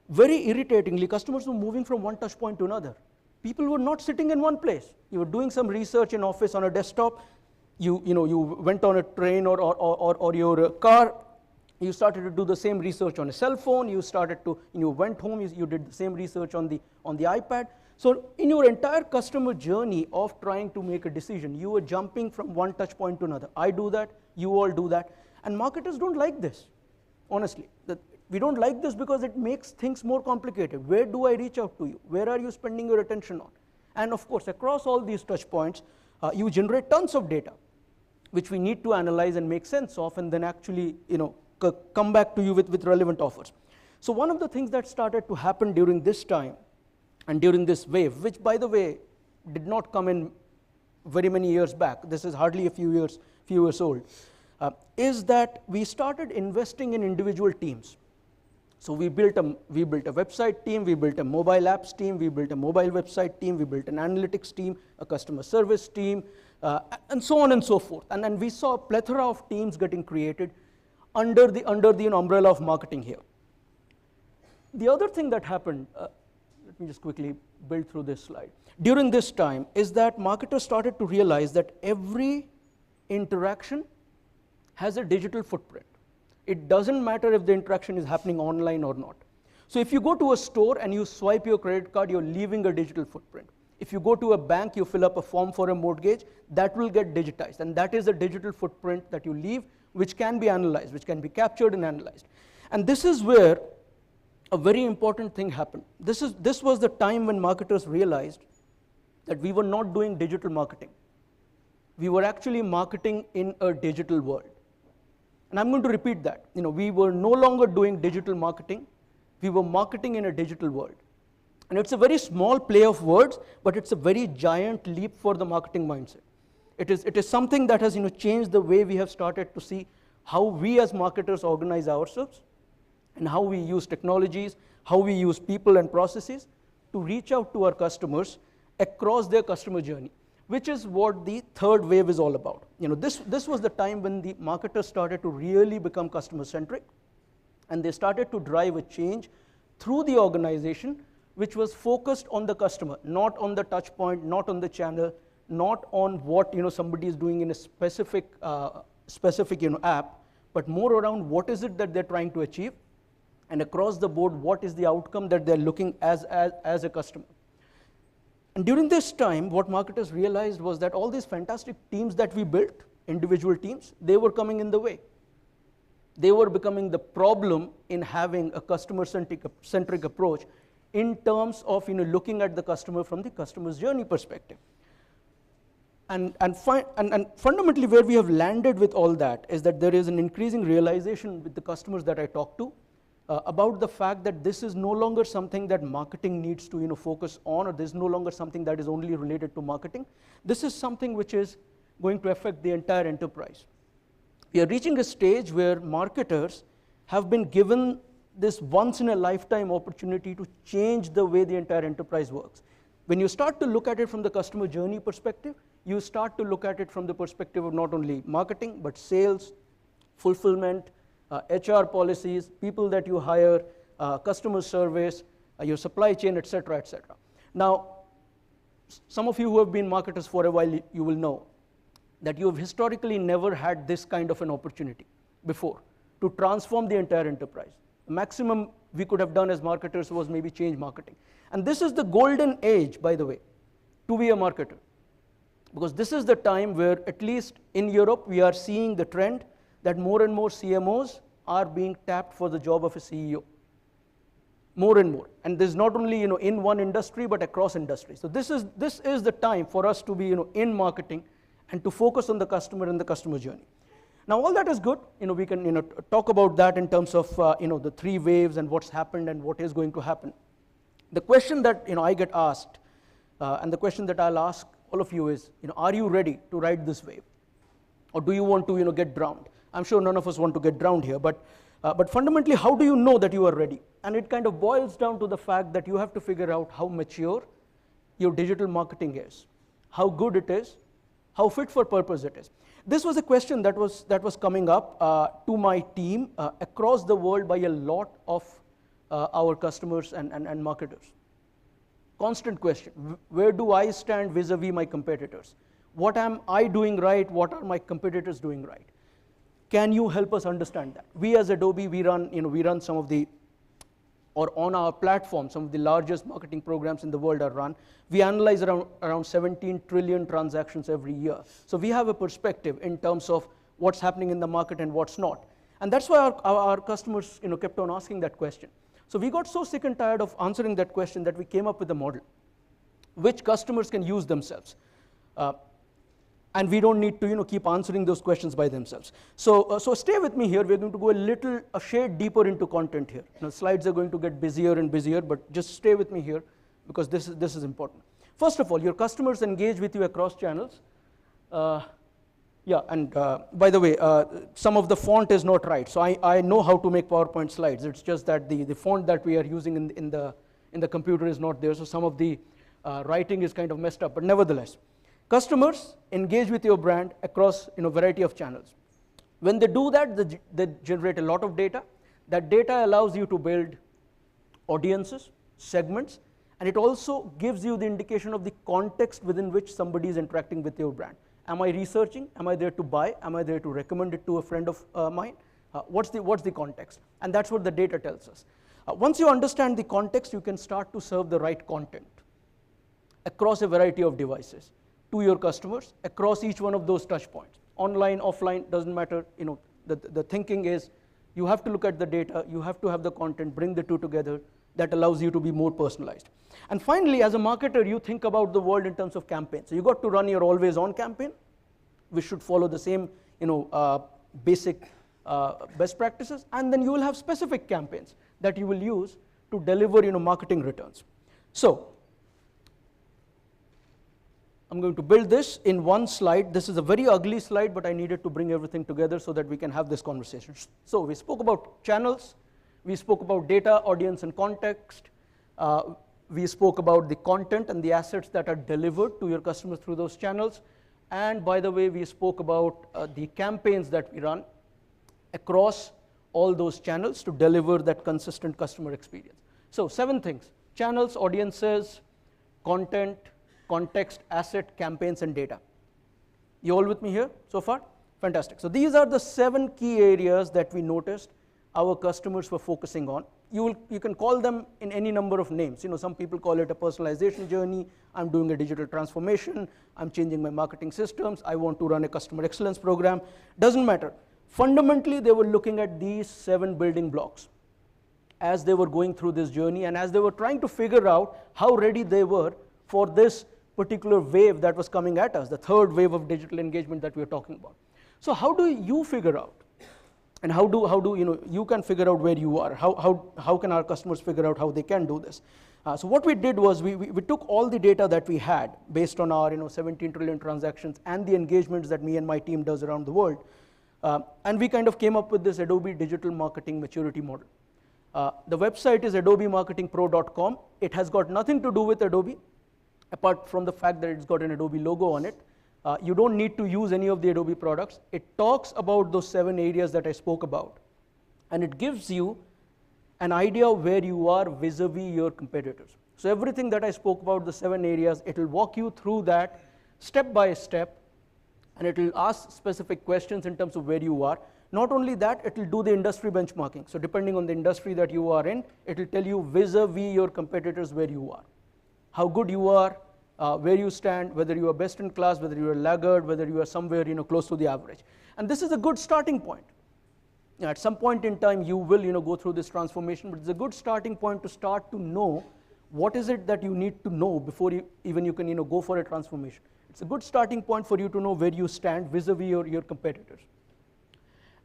very irritatingly, customers were moving from one touch point to another. People were not sitting in one place. You were doing some research in office on a desktop. You went on a train or your car. You started to do the same research on a cell phone. You went home. You did the same research on the iPad. So in your entire customer journey of trying to make a decision, you were jumping from one touch point to another. I do that. You all do that. And marketers don't like this, honestly. We don't like this because it makes things more complicated. Where do I reach out to you? Where are you spending your attention on? And of course, across all these touch points, you generate tons of data, which we need to analyze and make sense of, and then actually come back to you with relevant offers. So one of the things that started to happen during this time and during this wave, which by the way did not come in very many years back, this is hardly a few years old, is that we started investing in individual teams. So we built a website team, we built a mobile apps team, we built a mobile website team, we built an analytics team, a customer service team, and so on and so forth. And then we saw a plethora of teams getting created under the umbrella of marketing here. The other thing that happened, let me just quickly build through this slide, during this time is that marketers started to realize that every interaction has a digital footprint. It doesn't matter if the interaction is happening online or not. So if you go to a store and you swipe your credit card, you're leaving a digital footprint. If you go to a bank, you fill up a form for a mortgage, that will get digitized. And that is a digital footprint that you leave, which can be analyzed, which can be captured and analyzed. And this is where a very important thing happened. This was the time when marketers realized that we were not doing digital marketing. We were actually marketing in a digital world. And I'm going to repeat that. We were no longer doing digital marketing. We were marketing in a digital world. And it's a very small play of words, but it's a very giant leap for the marketing mindset. It is something that has changed the way we have started to see how we as marketers organize ourselves and how we use technologies, how we use people and processes to reach out to our customers across their customer journey, which is what the third wave is all about. This was the time when the marketers started to really become customer-centric, and they started to drive a change through the organization which was focused on the customer, not on the touch point, not on the channel, not on what somebody is doing in a specific app, but more around what is it that they're trying to achieve, and across the board, what is the outcome that they're looking as a customer. And during this time, what marketers realized was that all these fantastic teams that we built, individual teams, they were coming in the way. They were becoming the problem in having a customer-centric approach in terms of looking at the customer from the customer's journey perspective. And fundamentally, where we have landed with all that is that there is an increasing realization with the customers that I talk to about the fact that this is no longer something that marketing needs to focus on, or this is no longer something that is only related to marketing. This is something which is going to affect the entire enterprise. We are reaching a stage where marketers have been given this once-in-a-lifetime opportunity to change the way the entire enterprise works. When you start to look at it from the customer journey perspective, you start to look at it from the perspective of not only marketing, but sales, fulfillment, HR policies, people that you hire, customer service, your supply chain, et cetera, et cetera. Now, some of you who have been marketers for a while, you will know that you have historically never had this kind of an opportunity before to transform the entire enterprise. The maximum we could have done as marketers was maybe change marketing. And this is the golden age, by the way, to be a marketer. Because this is the time where, at least in Europe, we are seeing the trend that more and more CMOs are being tapped for the job of a CEO. More and more. And this is not only in one industry, but across industries. So this is the time for us to be in marketing and to focus on the customer and the customer journey. Now, all that is good. We can talk about that in terms of the three waves and what's happened and what is going to happen. The question that I get asked, and the question that I'll ask all of you is, are you ready to ride this wave, or do you want to get drowned? I'm sure none of us want to get drowned here, but fundamentally, how do you know that you are ready? And it kind of boils down to the fact that you have to figure out how mature your digital marketing is, how good it is, how fit for purpose it is. This was a question that was coming up to my team across the world by a lot of our customers and marketers. Constant question, where do I stand vis-a-vis my competitors? What am I doing right? What are my competitors doing right? Can you help us understand that? We as Adobe, we run some of the, or on our platform, some of the largest marketing programs in the world are run. We analyze around 17 trillion transactions every year. So we have a perspective in terms of what's happening in the market and what's not. And that's why our customers kept on asking that question. So we got so sick and tired of answering that question that we came up with a model which customers can use themselves. And we don't need to keep answering those questions by themselves. So stay with me here. We're going to go a shade deeper into content here. Slides are going to get busier and busier, but just stay with me here because this is important. First of all, your customers engage with you across channels. Yeah, and by the way, some of the font is not right. So I know how to make PowerPoint slides. It's just that the font that we are using in the computer is not there. So some of the writing is kind of messed up. But nevertheless, customers engage with your brand across a variety of channels. When they do that, they generate a lot of data. That data allows you to build audiences, segments, and it also gives you the indication of the context within which somebody is interacting with your brand. Am I researching? Am I there to buy? Am I there to recommend it to a friend of mine? What's the context? And that's what the data tells us. Once you understand the context, you can start to serve the right content across a variety of devices to your customers across each one of those touch points. Online, offline, doesn't matter. The thinking is you have to look at the data, you have to have the content, bring the two together. That allows you to be more personalized. And finally, as a marketer, you think about the world in terms of campaigns. So you got to run your always on campaign, which should follow the same basic best practices. And then you will have specific campaigns that you will use to deliver marketing returns. So I'm going to build this in one slide. This is a very ugly slide, but I needed to bring everything together so that we can have this conversation. So we spoke about channels. We spoke about data, audience, and context. We spoke about the content and the assets that are delivered to your customers through those channels. And by the way, we spoke about the campaigns that we run across all those channels to deliver that consistent customer experience. So 7 things: channels, audiences, content, context, asset, campaigns, and data. You all with me here so far? Fantastic. So these are the 7 key areas that we noticed our customers were focusing on. You can call them in any number of names. Some people call it a personalization journey. I'm doing a digital transformation. I'm changing my marketing systems. I want to run a customer excellence program. Doesn't matter. Fundamentally, they were looking at these 7 building blocks as they were going through this journey and as they were trying to figure out how ready they were for this particular wave that was coming at us, the 3rd wave of digital engagement that we're talking about. So how do you figure out? And how do you can figure out where you are? How can our customers figure out how they can do this? So what we did was we took all the data that we had based on our 17 trillion transactions and the engagements that me and my team does around the world, and we kind of came up with this Adobe Digital Marketing Maturity Model. The website is adobemarketingpro.com. It has got nothing to do with Adobe, apart from the fact that it's got an Adobe logo on it. You don't need to use any of the Adobe products. It talks about those 7 areas that I spoke about. And it gives you an idea of where you are vis-a-vis your competitors. So everything that I spoke about, the 7 areas, it will walk you through that step by step and it will ask specific questions in terms of where you are. Not only that, it will do the industry benchmarking. So depending on the industry that you are in, it will tell you vis-a-vis your competitors where you are, how good you are, where you stand, whether you are best in class, whether you are laggard, whether you are somewhere close to the average. And this is a good starting point. At some point in time, you will go through this transformation, but it's a good starting point to start to know what is it that you need to know before you can go for a transformation. It's a good starting point for you to know where you stand vis-a-vis your competitors.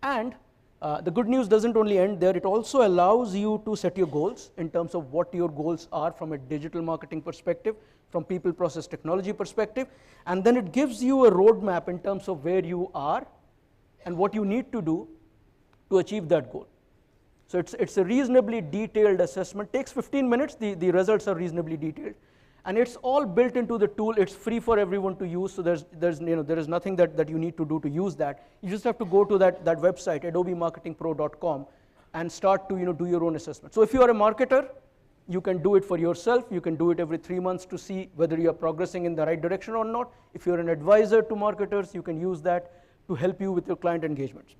And the good news doesn't only end there, it also allows you to set your goals in terms of what your goals are from a digital marketing perspective, from people process technology perspective, and then it gives you a roadmap in terms of where you are and what you need to do to achieve that goal. So it's a reasonably detailed assessment, takes 15 minutes, the results are reasonably detailed. And it's all built into the tool. It's free for everyone to use, so there is nothing that you need to do to use that. You just have to go to that website, adobemarketingpro.com, and start to do your own assessment. So if you are a marketer, you can do it for yourself. You can do it every 3 months to see whether you are progressing in the right direction or not. If you're an advisor to marketers, you can use that to help you with your client engagements.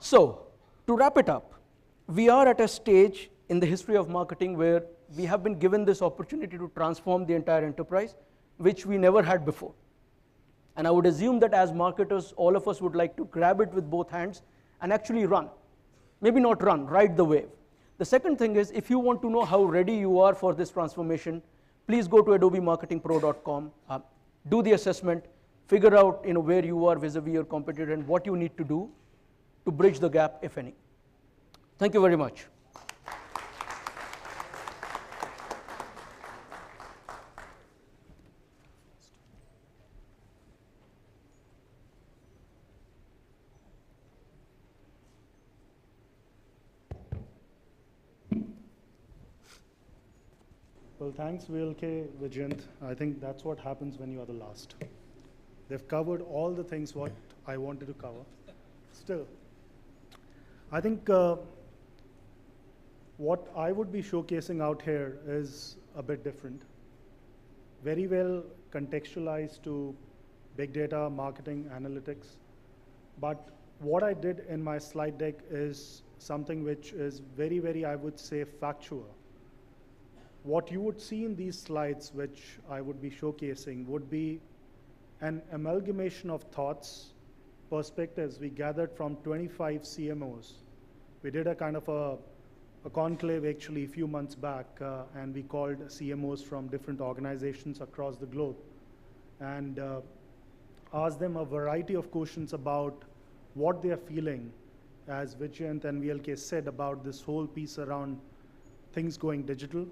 So to wrap it up, we are at a stage in the history of marketing where we have been given this opportunity to transform the entire enterprise, which we never had before. And I would assume that as marketers, all of us would like to grab it with both hands and actually run. Maybe not run, ride the wave. The second thing is, if you want to know how ready you are for this transformation, please go to adobemarketingpro.com, do the assessment, figure out where you are vis-a-vis your competitor and what you need to do to bridge the gap, if any. Thank you very much. Well, thanks, VLK, Vijayant. I think that's what happens when you are the last. They've covered all the things what I wanted to cover. Still, I think what I would be showcasing out here is a bit different. Very well contextualized to big data, marketing, analytics. But what I did in my slide deck is something which is very, very, I would say, factual. What you would see in these slides, which I would be showcasing, would be an amalgamation of thoughts, perspectives we gathered from 25 CMOs. We did a kind of a conclave actually a few months back, and we called CMOs from different organizations across the globe and asked them a variety of questions about what they are feeling, as Vijayant and VLK said, about this whole piece around things going digital,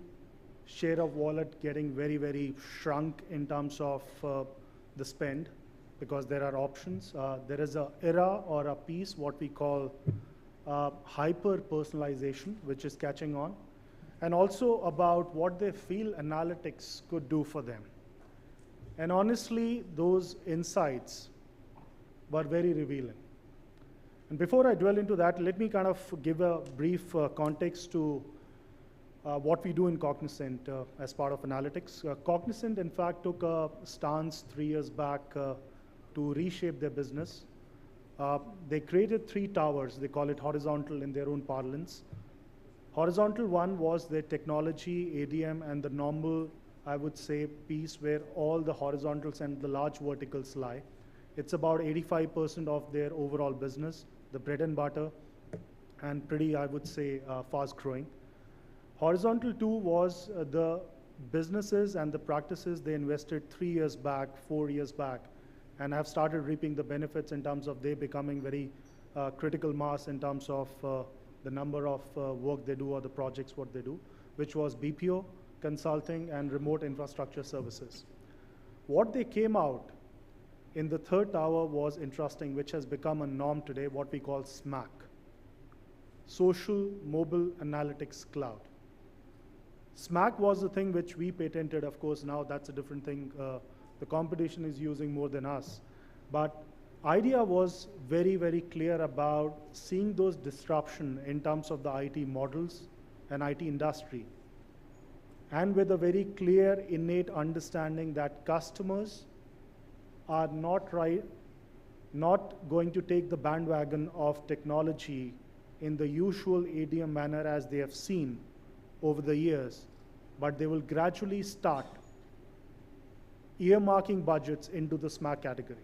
share of wallet getting very, very shrunk in terms of the spend, because there are options. There is an era or a piece, what we call hyper-personalization, which is catching on, and also about what they feel analytics could do for them. And honestly, those insights were very revealing. And before I dwell into that, let me kind of give a brief context to what we do in Cognizant as part of analytics. Cognizant, in fact, took a stance 3 years back to reshape their business. They created 3 towers. They call it horizontal in their own parlance. Horizontal one was their technology, ADM, and the normal, I would say, piece where all the horizontals and the large verticals lie. It's about 85% of their overall business, the bread and butter, and pretty, I would say, fast growing. Horizontal 2 was the businesses and the practices they invested 3 years back, 4 years back, and have started reaping the benefits in terms of they becoming very critical mass in terms of the number of work they do or the projects what they do, which was BPO, consulting, and remote infrastructure services. What they came out in the third tower was interesting, which has become a norm today, what we call SMAC, Social Mobile Analytics Cloud. SMAC was the thing which we patented. Of course, now that's a different thing. The competition is using more than us. But idea was very, very clear about seeing those disruption in terms of the IT models and IT industry, and with a very clear, innate understanding that customers are not going to take the bandwagon of technology in the usual ADM manner as they have seen over the years, but they will gradually start earmarking budgets into the SMAC category.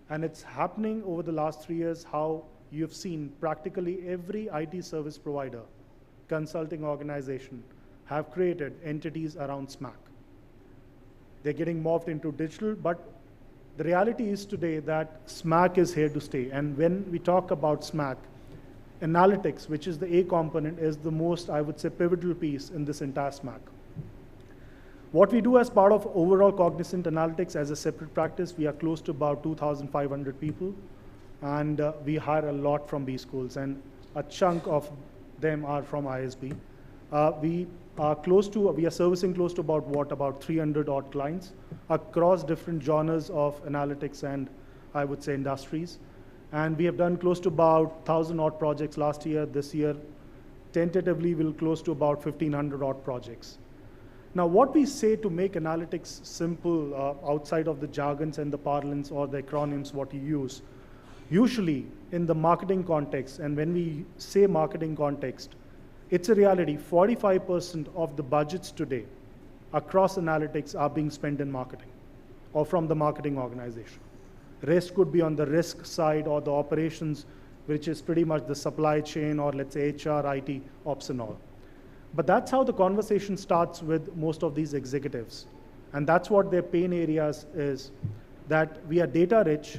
And it's happening over the last 3 years, how you've seen practically every IT service provider, consulting organization, have created entities around SMAC. They're getting morphed into digital, but the reality is today that SMAC is here to stay. And when we talk about SMAC, analytics, which is the A component, is the most, I would say, pivotal piece in this entire SMAC. What we do as part of overall Cognizant Analytics as a separate practice, we are close to about 2,500 people, and we hire a lot from B schools, and a chunk of them are from ISB. We are servicing close to about 300 odd clients across different genres of analytics and I would say industries. And we have done close to about 1,000 odd projects last year. This year, tentatively, we'll close to about 1,500 odd projects. Now, what we say to make analytics simple outside of the jargons and the parlance or the acronyms what you use, usually in the marketing context, and when we say marketing context, it's a reality. 45% of the budgets today across analytics are being spent in marketing or from the marketing organization. Rest could be on the risk side or the operations, which is pretty much the supply chain or let's say HR, IT, ops and all. But that's how the conversation starts with most of these executives. And that's what their pain areas is, that we are data rich,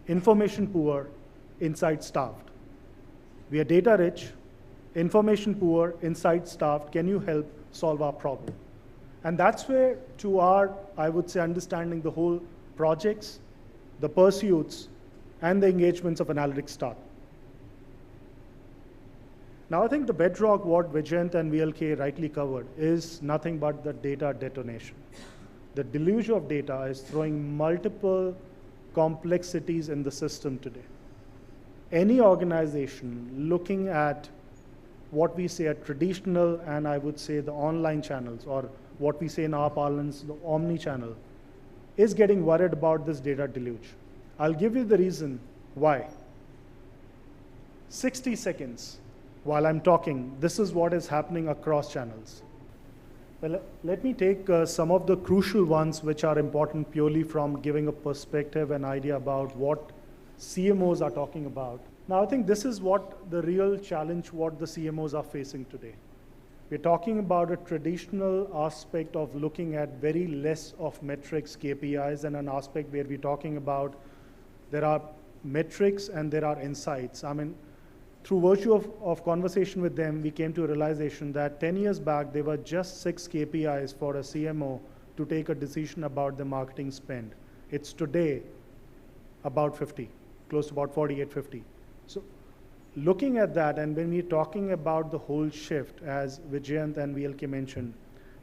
information poor, insight starved. We are data rich, information poor, insight starved. Can you help solve our problem? And that's where, to our, I would say, understanding the whole projects, the pursuits, and the engagements of analytics start. Now, I think the bedrock what Vijayanta and VLK rightly covered is nothing but the data detonation. The deluge of data is throwing multiple complexities in the system today. Any organization looking at what we say are traditional and I would say the online channels, or what we say in our parlance, the omni-channel, is getting worried about this data deluge. I'll give you the reason why. 60 seconds while I'm talking, this is what is happening across channels. Well, let me take some of the crucial ones which are important purely from giving a perspective and idea about what CMOs are talking about. Now, I think this is what the real challenge, what the CMOs are facing today. We're talking about a traditional aspect of looking at very less of metrics, KPIs, and an aspect where we're talking about there are metrics and there are insights. I mean, through virtue of conversation with them, we came to a realization that 10 years back, there were just 6 KPIs for a CMO to take a decision about the marketing spend. It's today about 50, close to about 48, 50. So looking at that, and when we're talking about the whole shift, as Vijayanta and VLK mentioned,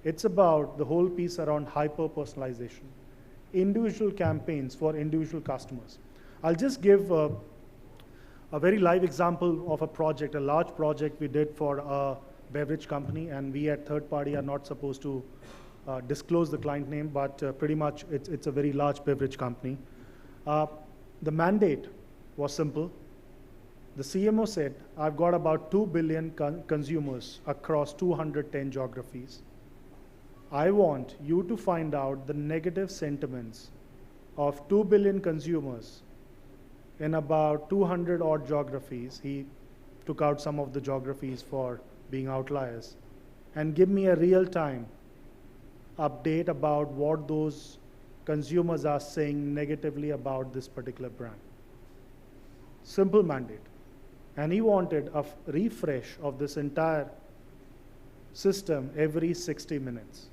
it's about the whole piece around hyper-personalization, individual campaigns for individual customers. I'll just give a very live example of a project, a large project we did for a beverage company, and we at third party are not supposed to disclose the client name, but pretty much it's a very large beverage company. The mandate was simple. The CMO said, I've got about 2 billion consumers across 210 geographies. I want you to find out the negative sentiments of 2 billion consumers in about 200 odd geographies. He took out some of the geographies for being outliers, and give me a real-time update about what those consumers are saying negatively about this particular brand. Simple mandate. And he wanted a refresh of this entire system every 60 minutes.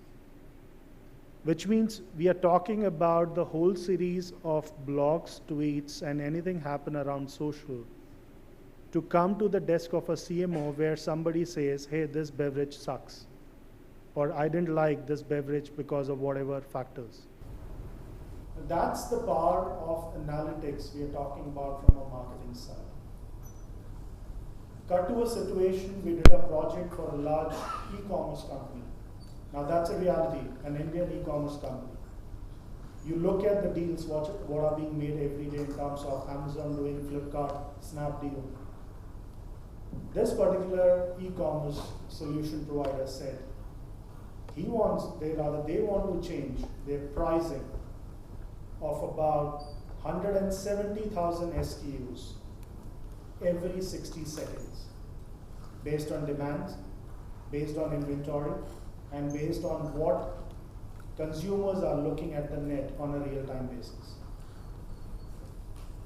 Which means we are talking about the whole series of blogs, tweets, and anything happen around social to come to the desk of a CMO where somebody says, hey, this beverage sucks, or I didn't like this beverage because of whatever factors. That's the power of analytics we are talking about from a marketing side. Cut to a situation, we did a project for a large e-commerce company. Now that's a reality, an Indian e-commerce company. You look at the deals, what are being made every day in terms of Amazon doing Flipkart, Snapdeal. This particular e-commerce solution provider said they want to change their pricing of about 170,000 SKUs every 60 seconds, based on demand, based on inventory, and based on what consumers are looking at the net on a real-time basis.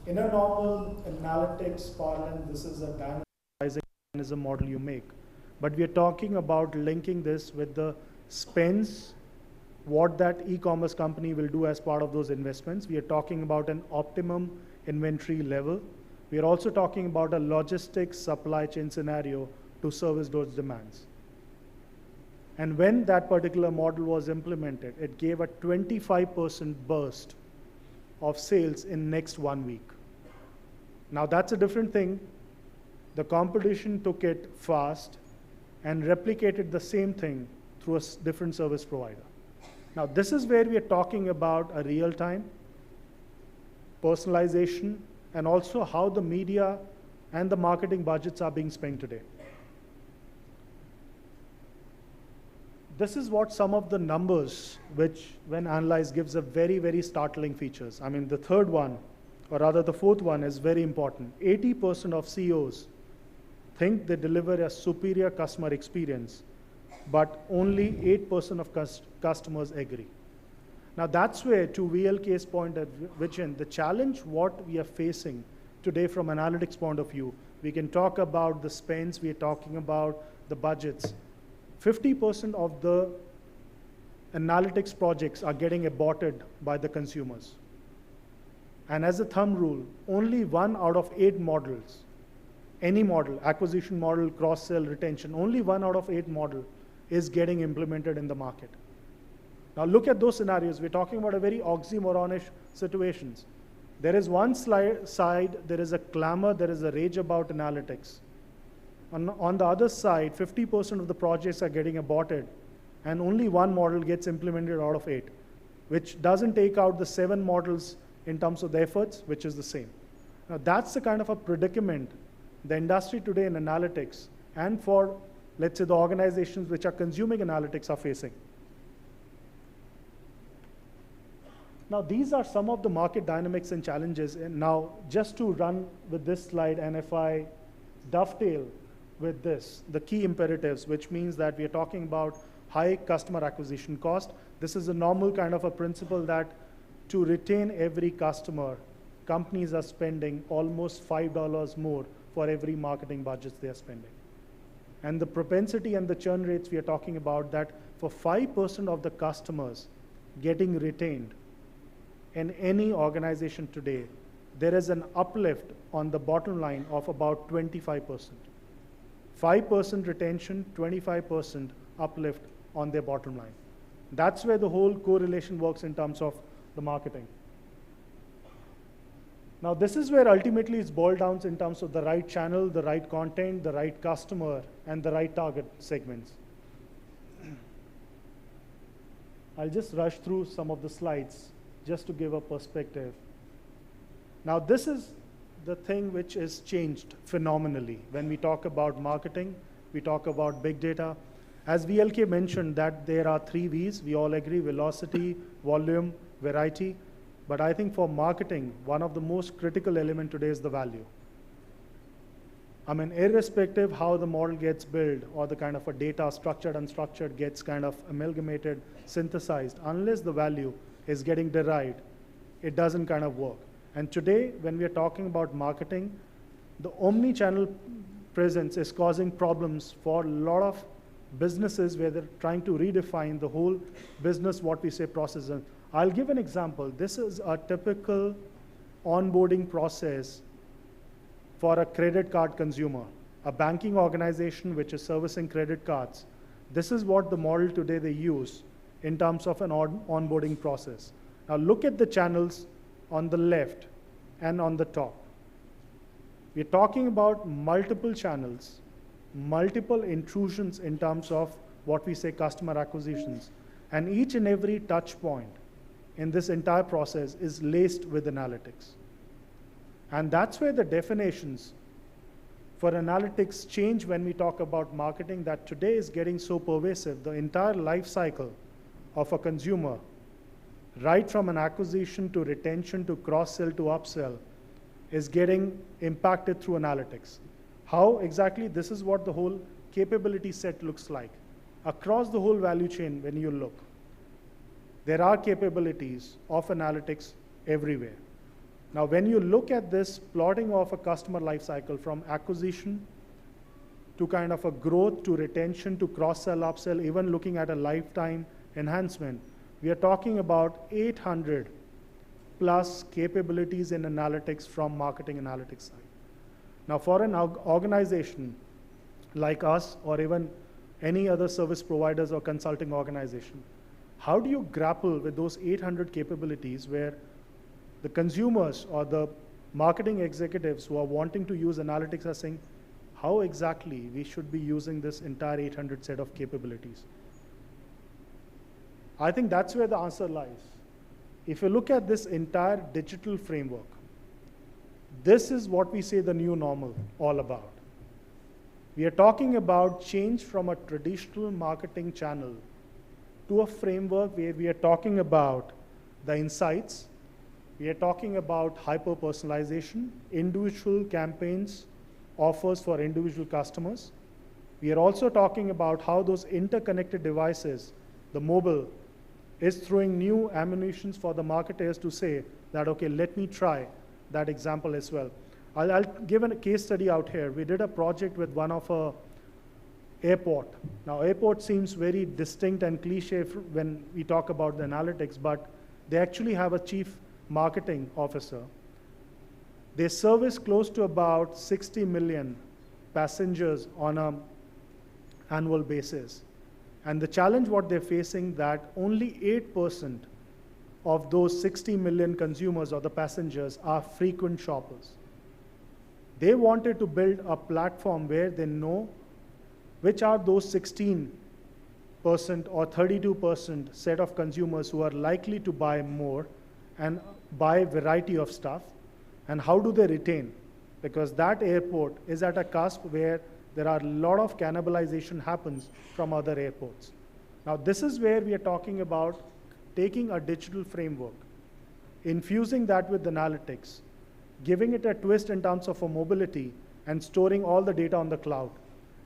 In a normal analytics parlance, this is a dynamic pricing model you make. But we are talking about linking this with the spends, what that e-commerce company will do as part of those investments. We are talking about an optimum inventory level. We are also talking about a logistics supply chain scenario to service those demands. And when that particular model was implemented, it gave a 25% burst of sales in next 1 week. Now that's a different thing. The competition took it fast and replicated the same thing through a different service provider. Now this is where we are talking about a real-time personalization and also how the media and the marketing budgets are being spent today. This is what some of the numbers, which when analyzed gives a very, very startling features. I mean, the third one, or rather the fourth one is very important. 80% of CEOs think they deliver a superior customer experience, but only 8% of customers agree. Now that's where, to VLK's point at Vijayanta, the challenge what we are facing today from analytics point of view, we can talk about the spends, we are talking about the budgets. 50% of the analytics projects are getting aborted by the consumers. And as a thumb rule, only 1 out of 8 models, any model, acquisition model, cross-sell, retention, only 1 out of 8 model is getting implemented in the market. Now look at those scenarios. We're talking about a very oxymoronish situations. There is one side, there is a clamor, there is a rage about analytics. On the other side, 50% of the projects are getting aborted, and only 1 model gets implemented out of 8, which doesn't take out the 7 models in terms of the efforts, which is the same. Now that's the kind of a predicament the industry today in analytics and for, let's say, the organizations which are consuming analytics are facing. Now these are some of the market dynamics and challenges. And now just to run with this slide, and if I dovetail with this, the key imperatives, which means that we are talking about high customer acquisition cost. This is a normal kind of a principle that to retain every customer, companies are spending almost $5 more for every marketing budget they are spending. And the propensity and the churn rates we are talking about, that for 5% of the customers getting retained in any organization today, there is an uplift on the bottom line of about 25%. 5% retention, 25% uplift on their bottom line. That's where the whole correlation works in terms of the marketing. Now this is where ultimately it's boiled down in terms of the right channel, the right content, the right customer, and the right target segments. I'll just rush through some of the slides just to give a perspective. Now this is the thing which is changed phenomenally. When we talk about marketing, we talk about big data. As VLK mentioned that there are 3 V's, we all agree: velocity, volume, variety. But I think for marketing, one of the most critical element today is the value. I mean, irrespective how the model gets built or the kind of a data, structured, unstructured, gets kind of amalgamated, synthesized, unless the value is getting derived, it doesn't kind of work. And today, when we are talking about marketing, the omni-channel presence is causing problems for a lot of businesses where they're trying to redefine the whole business, what we say, process. And I'll give an example. This is a typical onboarding process for a credit card consumer, a banking organization which is servicing credit cards. This is what the model today they use in terms of an onboarding process. Now look at the channels on the left and on the top. We're talking about multiple channels, multiple intrusions in terms of what we say customer acquisitions. And each and every touch point in this entire process is laced with analytics. And that's where the definitions for analytics change when we talk about marketing that today is getting so pervasive. The entire life cycle of a consumer, right from an acquisition to retention to cross-sell to upsell, is getting impacted through analytics. How exactly? This is what the whole capability set looks like. Across the whole value chain, when you look, there are capabilities of analytics everywhere. Now, when you look at this plotting of a customer life cycle from acquisition to kind of a growth to retention to cross-sell, upsell, even looking at a lifetime enhancement, we are talking about 800 plus capabilities in analytics from marketing analytics side. Now, for an organization like us or even any other service providers or consulting organization, how do you grapple with those 800 capabilities where the consumers or the marketing executives who are wanting to use analytics are saying, how exactly we should be using this entire 800 set of capabilities? I think that's where the answer lies. If you look at this entire digital framework, this is what we say the new normal all about. We are talking about change from a traditional marketing channel to a framework where we are talking about the insights, we are talking about hyper-personalization, individual campaigns, offers for individual customers. We are also talking about how those interconnected devices, the mobile, is throwing new ammunitions for the marketers to say that, okay, let me try that example as well. I'll give a case study out here. We did a project with one of our airport. Now, airport seems very distinct and cliche when we talk about the analytics, but they actually have a chief marketing officer. They service close to about 60 million passengers on an annual basis. And the challenge what they're facing that only 8% of those 60 million consumers or the passengers are frequent shoppers. They wanted to build a platform where they know which are those 16% or 32% set of consumers who are likely to buy more and buy a variety of stuff, and how do they retain? Because that airport is at a cusp where there are a lot of cannibalization happens from other airports. Now, this is where we are talking about taking a digital framework, infusing that with analytics, giving it a twist in terms of a mobility, and storing all the data on the cloud.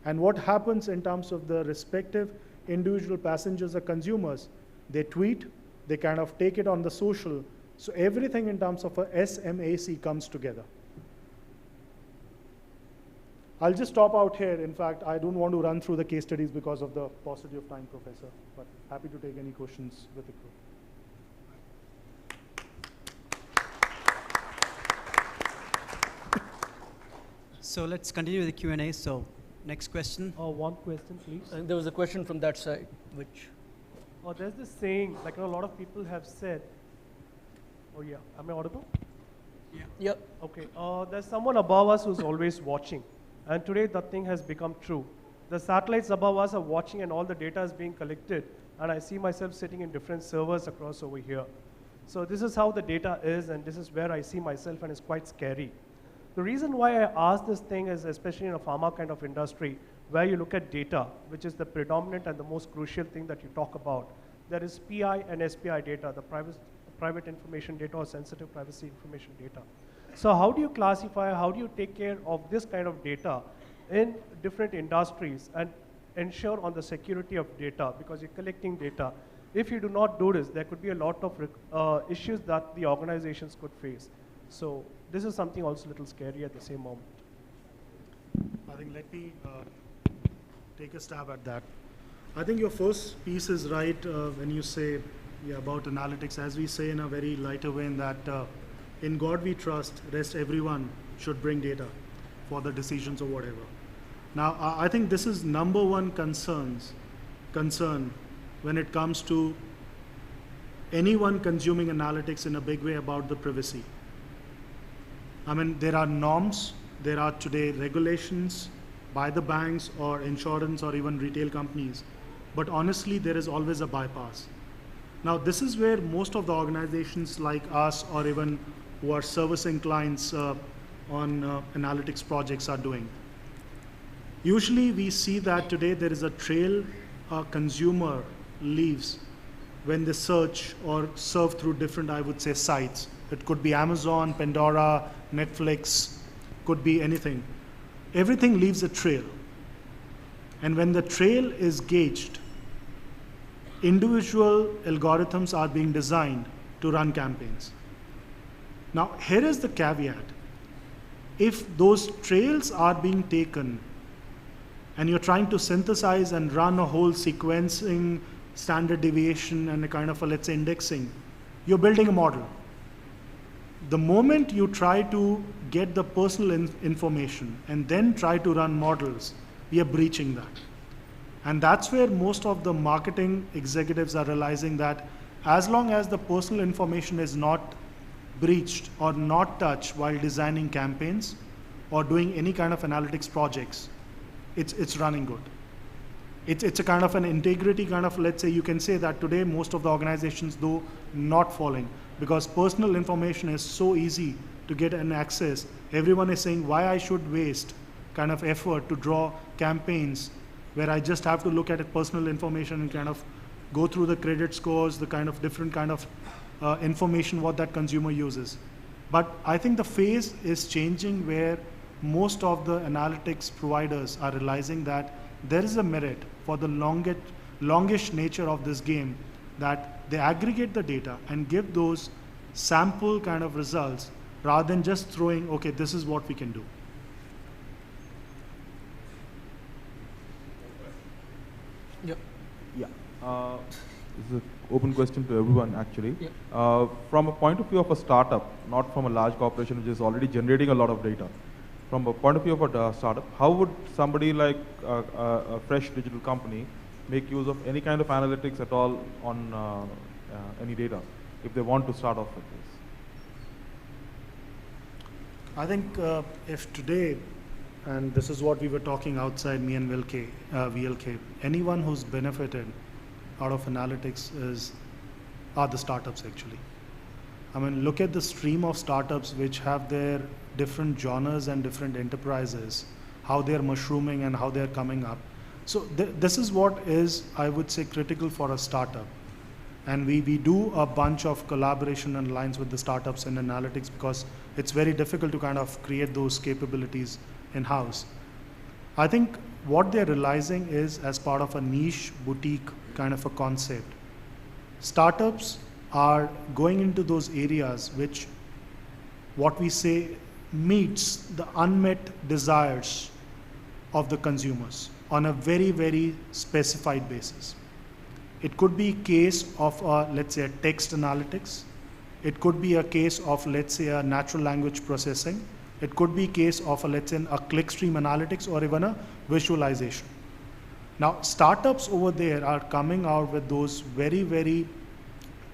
And what happens in terms of the respective individual passengers or consumers, they tweet, they kind of take it on the social, so everything in terms of a SMAC comes together. I'll just stop out here. In fact, I don't want to run through the case studies because of the paucity of time, Professor, but happy to take any questions with the group. So let's continue with the Q&A. So next question. One question, please. I think there was a question from that side, which... There's this saying, like a lot of people have said, oh yeah, am I audible? Yeah. Yep. Okay, there's someone above us who's always watching. And today that thing has become true. The satellites above us are watching and all the data is being collected. And I see myself sitting in different servers across over here. So this is how the data is, and this is where I see myself, and it's quite scary. The reason why I ask this thing is, especially in a pharma kind of industry, where you look at data, which is the predominant and the most crucial thing that you talk about. There is PI and SPI data, the private information data or sensitive privacy information data. So how do you classify, how do you take care of this kind of data in different industries and ensure on the security of data, because you're collecting data. If you do not do this, there could be a lot of issues that the organizations could face. So this is something also a little scary at the same moment. I think let me take a stab at that. I think your first piece is right when you say about analytics, as we say in a very lighter way, in that in God we trust, rest everyone should bring data for the decisions or whatever. Now, I think this is number one concern when it comes to anyone consuming analytics in a big way about the privacy. I mean, there are norms, there are today regulations by the banks or insurance or even retail companies, but honestly, there is always a bypass. Now, this is where most of the organizations like us or even who are servicing clients on analytics projects are doing. Usually we see that today there is a trail a consumer leaves when they search or surf through different, I would say, sites. It could be Amazon, Pandora, Netflix, could be anything. Everything leaves a trail. And when the trail is gauged, individual algorithms are being designed to run campaigns. Now, here is the caveat. If those trails are being taken and you're trying to synthesize and run a whole sequencing, standard deviation, and a kind of a, let's say, indexing, you're building a model. The moment you try to get the personal information and then try to run models, we are breaching that. And that's where most of the marketing executives are realizing that as long as the personal information is not breached or not touched while designing campaigns or doing any kind of analytics projects, it's running good. It's a kind of an integrity kind of, let's say, you can say that today most of the organizations, though, not falling, because personal information is so easy to get an access. Everyone is saying why I should waste kind of effort to draw campaigns where I just have to look at personal information and kind of go through the credit scores, the kind of different kind of information what that consumer uses. But I think the phase is changing where most of the analytics providers are realizing that there is a merit for the longish nature of this game, that they aggregate the data and give those sample kind of results rather than just throwing, okay, this is what we can do. Yeah. Yeah. This is an open question to everyone, actually. Yeah. From a point of view of a startup, not from a large corporation which is already generating a lot of data, from a point of view of a startup, how would somebody like a fresh digital company make use of any kind of analytics at all on any data if they want to start off with this? I think if today, and this is what we were talking outside, me and VLK, anyone who's benefited out of analytics are the startups actually. I mean, look at the stream of startups which have their different genres and different enterprises, how they're mushrooming and how they're coming up. So this is what is, I would say, critical for a startup. And we do a bunch of collaboration and lines with the startups in analytics because it's very difficult to kind of create those capabilities in-house. I think what they're realizing is, as part of a niche boutique kind of a concept, startups are going into those areas which, what we say, meets the unmet desires of the consumers on a very, very specified basis. It could be a case of, let's say, a text analytics. It could be a case of, let's say, a natural language processing. It could be a case of, let's say, a clickstream analytics or even a visualization. Now, startups over there are coming out with those very, very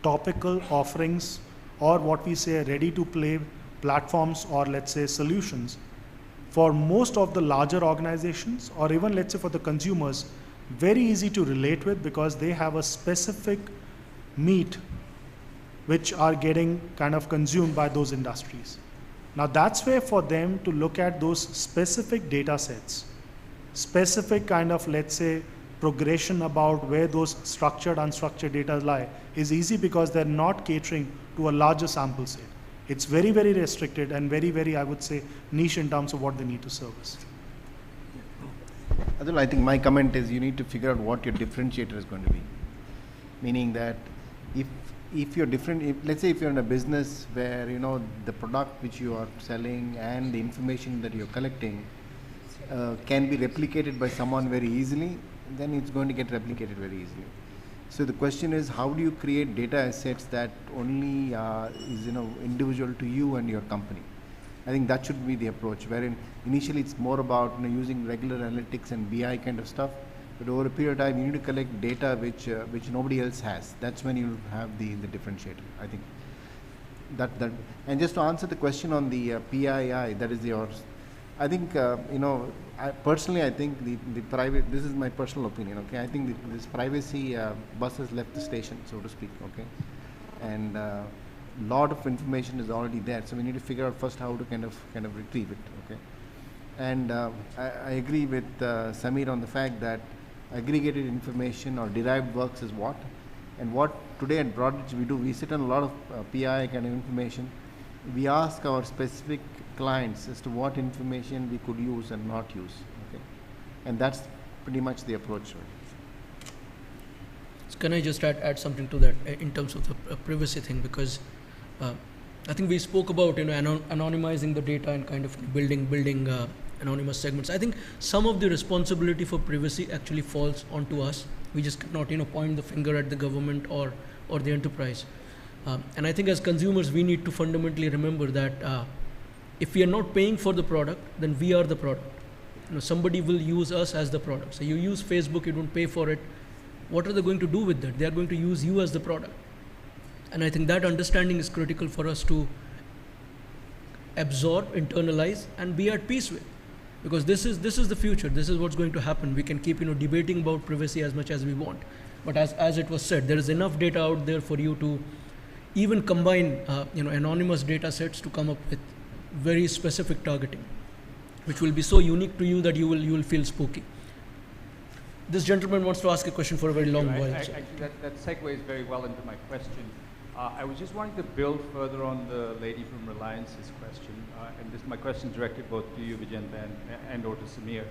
topical offerings, or what we say ready-to-play platforms, or let's say solutions for most of the larger organizations, or even let's say for the consumers, very easy to relate with because they have a specific meat which are getting kind of consumed by those industries. Now that's where for them to look at those specific data sets, specific kind of, let's say, progression about where those structured, unstructured data lie is easy because they're not catering to a larger sample set. It's very, very restricted and very, very, I would say, niche in terms of what they need to service. Adul, I think my comment is you need to figure out what your differentiator is going to be. Meaning that if you're different, let's say if you're in a business where, you know, the product which you are selling and the information that you're collecting can be replicated by someone very easily, then it's going to get replicated very easily. So the question is, how do you create data assets that only is, you know, individual to you and your company? I think that should be the approach, wherein initially it's more about, you know, using regular analytics and BI kind of stuff, but over a period of time you need to collect data which nobody else has. That's when you have the differentiator. I think that and just to answer the question on the PII, that is your I think, personally, I think the private, this is my personal opinion, okay? I think this privacy bus has left the station, so to speak, okay? And lot of information is already there, so we need to figure out first how to kind of retrieve it, okay? And I agree with Samir on the fact that aggregated information or derived works is what, and what today at Broadridge we do, we sit on a lot of PI kind of information. We ask our specific clients as to what information we could use and not use, okay? And that's pretty much the approach. Right? So can I just add something to that in terms of the privacy thing, because I think we spoke about anonymizing the data and kind of building anonymous segments. I think some of the responsibility for privacy actually falls onto us. We just cannot point the finger at the government or the enterprise. And I think as consumers we need to fundamentally remember that if we are not paying for the product, then we are the product. Somebody will use us as the product. So you use Facebook, you don't pay for it. What are they going to do with that? They are going to use you as the product. And I think that understanding is critical for us to absorb, internalize, and be at peace with. Because this is the future. This is what's going to happen. We can keep debating about privacy as much as we want. But as it was said, there is enough data out there for you to even combine anonymous data sets to come up with very specific targeting, which will be so unique to you that you will feel spooky. This gentleman wants to ask a question for a very long while. Actually, that segues very well into my question. I was just wanting to build further on the lady from Reliance's question, and my question is directed both to you, Vijayanta, and or to Samir.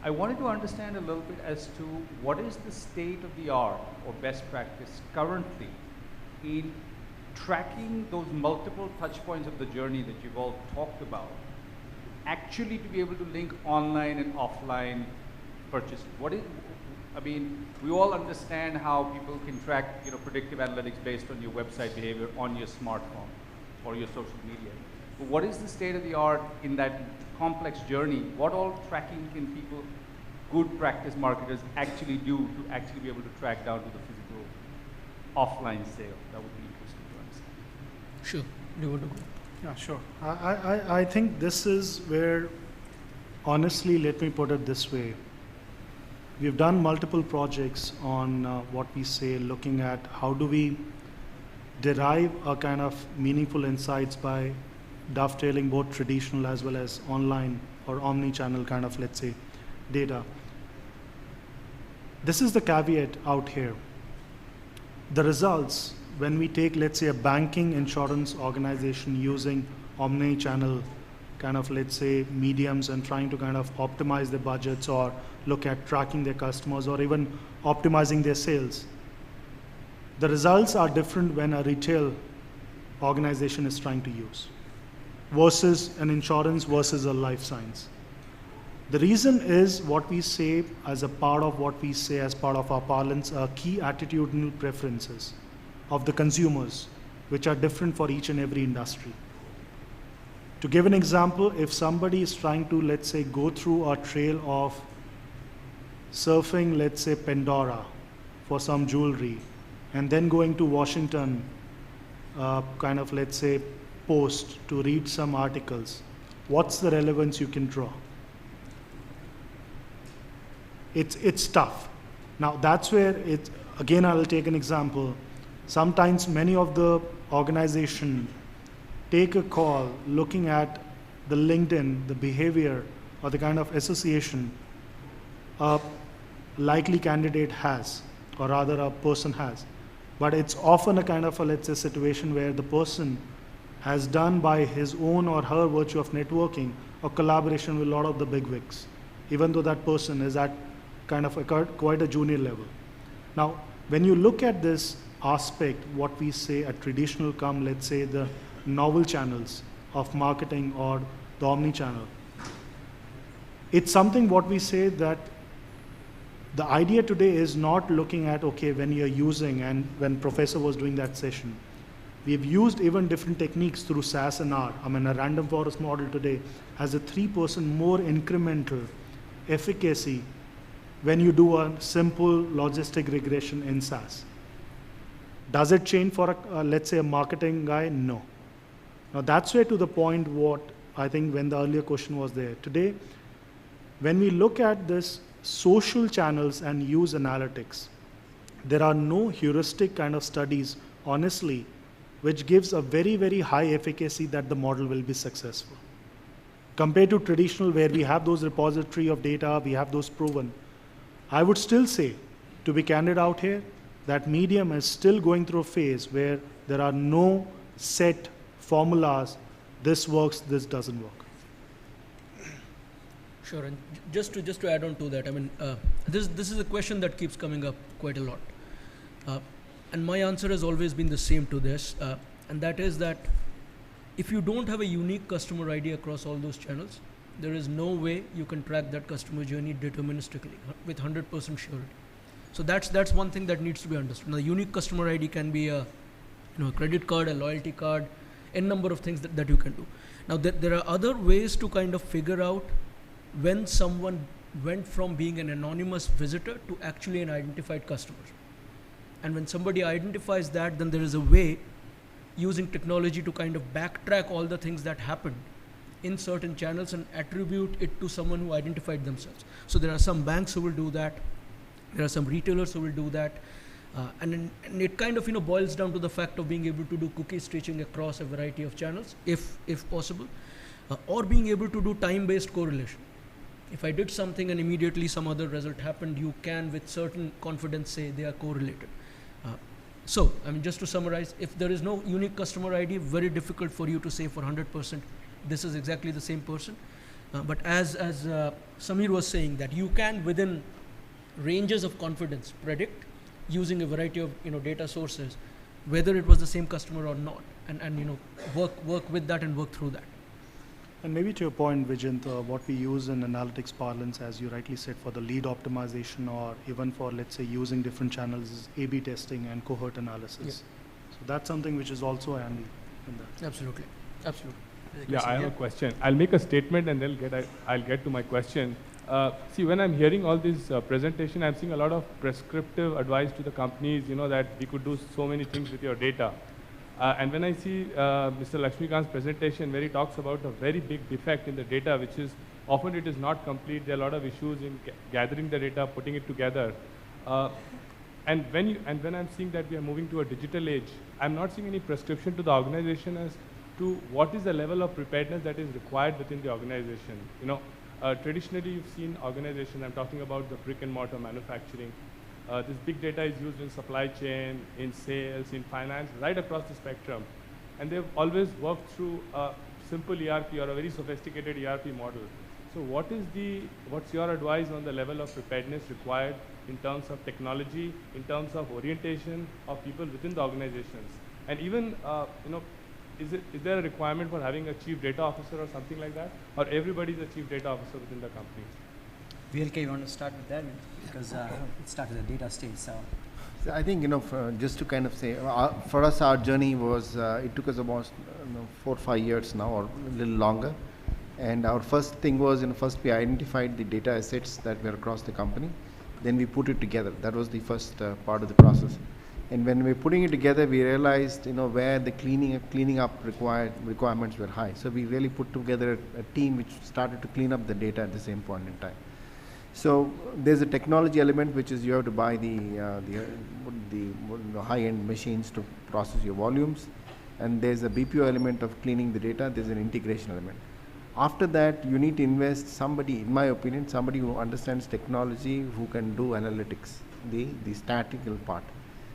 I wanted to understand a little bit as to what is the state of the art or best practice currently in tracking those multiple touch points of the journey that you've all talked about, actually to be able to link online and offline purchases. We all understand how people can track, predictive analytics based on your website behavior on your smartphone or your social media. But what is the state of the art in that complex journey? What all tracking can people, good practice marketers, actually do to actually be able to track down to the physical offline sale? That would be interesting to understand. Sure. Do you want to go? Yeah, sure. I think this is where, honestly, let me put it this way. We've done multiple projects on what we say, looking at how do we derive a kind of meaningful insights by dovetailing both traditional as well as online or omni-channel kind of, let's say, data. This is the caveat out here. The results, when we take, let's say, a banking insurance organization using omni-channel kind of, let's say, mediums and trying to kind of optimize their budgets or look at tracking their customers or even optimizing their sales. The results are different when a retail organization is trying to use versus an insurance versus a life science. The reason is what we say as a part of what we say as part of our parlance are key attitudinal preferences of the consumers, which are different for each and every industry. To give an example, if somebody is trying to, let's say, go through a trail of surfing, let's say, Pandora for some jewelry, and then going to Washington, kind of, let's say, Post to read some articles, what's the relevance you can draw? It's tough. Now, that's where again, I'll take an example. Sometimes many of the organizations take a call looking at the LinkedIn, the behavior, or the kind of association a likely candidate has, or rather a person has. But it's often a kind of a, let's say, situation where the person has done by his own or her virtue of networking a collaboration with a lot of the bigwigs, even though that person is at kind of quite a junior level. Now, when you look at this aspect, what we say a traditional let's say the novel channels of marketing or the omni-channel, it's something what we say that the idea today is not looking at, okay, when you're using, and when Professor was doing that session, we've used even different techniques through SAS and R. A random forest model today has a 3% more incremental efficacy when you do a simple logistic regression in SAS. Does it change for, let's say, a marketing guy? No. Now, that's where to the point what I think when the earlier question was there. Today, when we look at this social channels and use analytics, there are no heuristic kind of studies, honestly, which gives a very, very high efficacy that the model will be successful. Compared to traditional where we have those repository of data, we have those proven, I would still say, to be candid out here, that medium is still going through a phase where there are no set formulas, this works, this doesn't work. Sure, and just to add on to that, I mean, this is a question that keeps coming up quite a lot. And my answer has always been the same to this, and that is that if you don't have a unique customer ID across all those channels, there is no way you can track that customer journey deterministically with 100% surety. So that's one thing that needs to be understood. Now, the unique customer ID can be a credit card, a loyalty card, n number of things that you can do. Now, there are other ways to kind of figure out when someone went from being an anonymous visitor to actually an identified customer. And when somebody identifies that, then there is a way using technology to kind of backtrack all the things that happened in certain channels and attribute it to someone who identified themselves. So there are some banks who will do that. There are some retailers who will do that. And it kind of boils down to the fact of being able to do cookie stitching across a variety of channels, if possible, or being able to do time-based correlation. If I did something and immediately some other result happened, you can with certain confidence say they are correlated. So, I mean, just to summarize, if there is no unique customer ID, very difficult for you to say for 100% this is exactly the same person. But as Samir was saying, that you can within ranges of confidence predict using a variety of data sources whether it was the same customer or not, and work with that and work through that. And maybe to your point, Vijayanta, what we use in analytics parlance, as you rightly said, for the lead optimization or even for, let's say, using different channels is A/B testing and cohort analysis. Yeah. So that's something which is also handy in that. Absolutely. Absolutely. Yeah, I have a question. I'll make a statement and then I'll get to my question. See, when I'm hearing all this presentation, I'm seeing a lot of prescriptive advice to the companies, that we could do so many things with your data. And when I see Mr. Laxmikanth's presentation where he talks about a very big defect in the data, which is often it is not complete, there are a lot of issues in gathering the data, putting it together. And when I'm seeing that we are moving to a digital age, I'm not seeing any prescription to the organization as to what is the level of preparedness that is required within the organization. Traditionally, you've seen organizations, I'm talking about the brick and mortar manufacturing, this big data is used in supply chain, in sales, in finance, right across the spectrum. And they've always worked through a simple ERP or a very sophisticated ERP model. So what's your advice on the level of preparedness required in terms of technology, in terms of orientation of people within the organizations? And even, is there a requirement for having a chief data officer or something like that? Or everybody is a chief data officer within the company? VLK, you want to start with that? Because it started at the data stage. So I think, just to kind of say, for us, our journey was, it took us about 4 or 5 years now, or a little longer. And our first thing was, first we identified the data assets that were across the company. Then we put it together. That was the first part of the process. And when we were putting it together, we realized, where the cleaning up requirements were high. So we really put together a team which started to clean up the data at the same point in time. So there's a technology element, which is you have to buy the high-end machines to process your volumes, and there's a BPO element of cleaning the data. There's an integration element. After that, you need to invest somebody, in my opinion, somebody who understands technology, who can do analytics, the statistical part.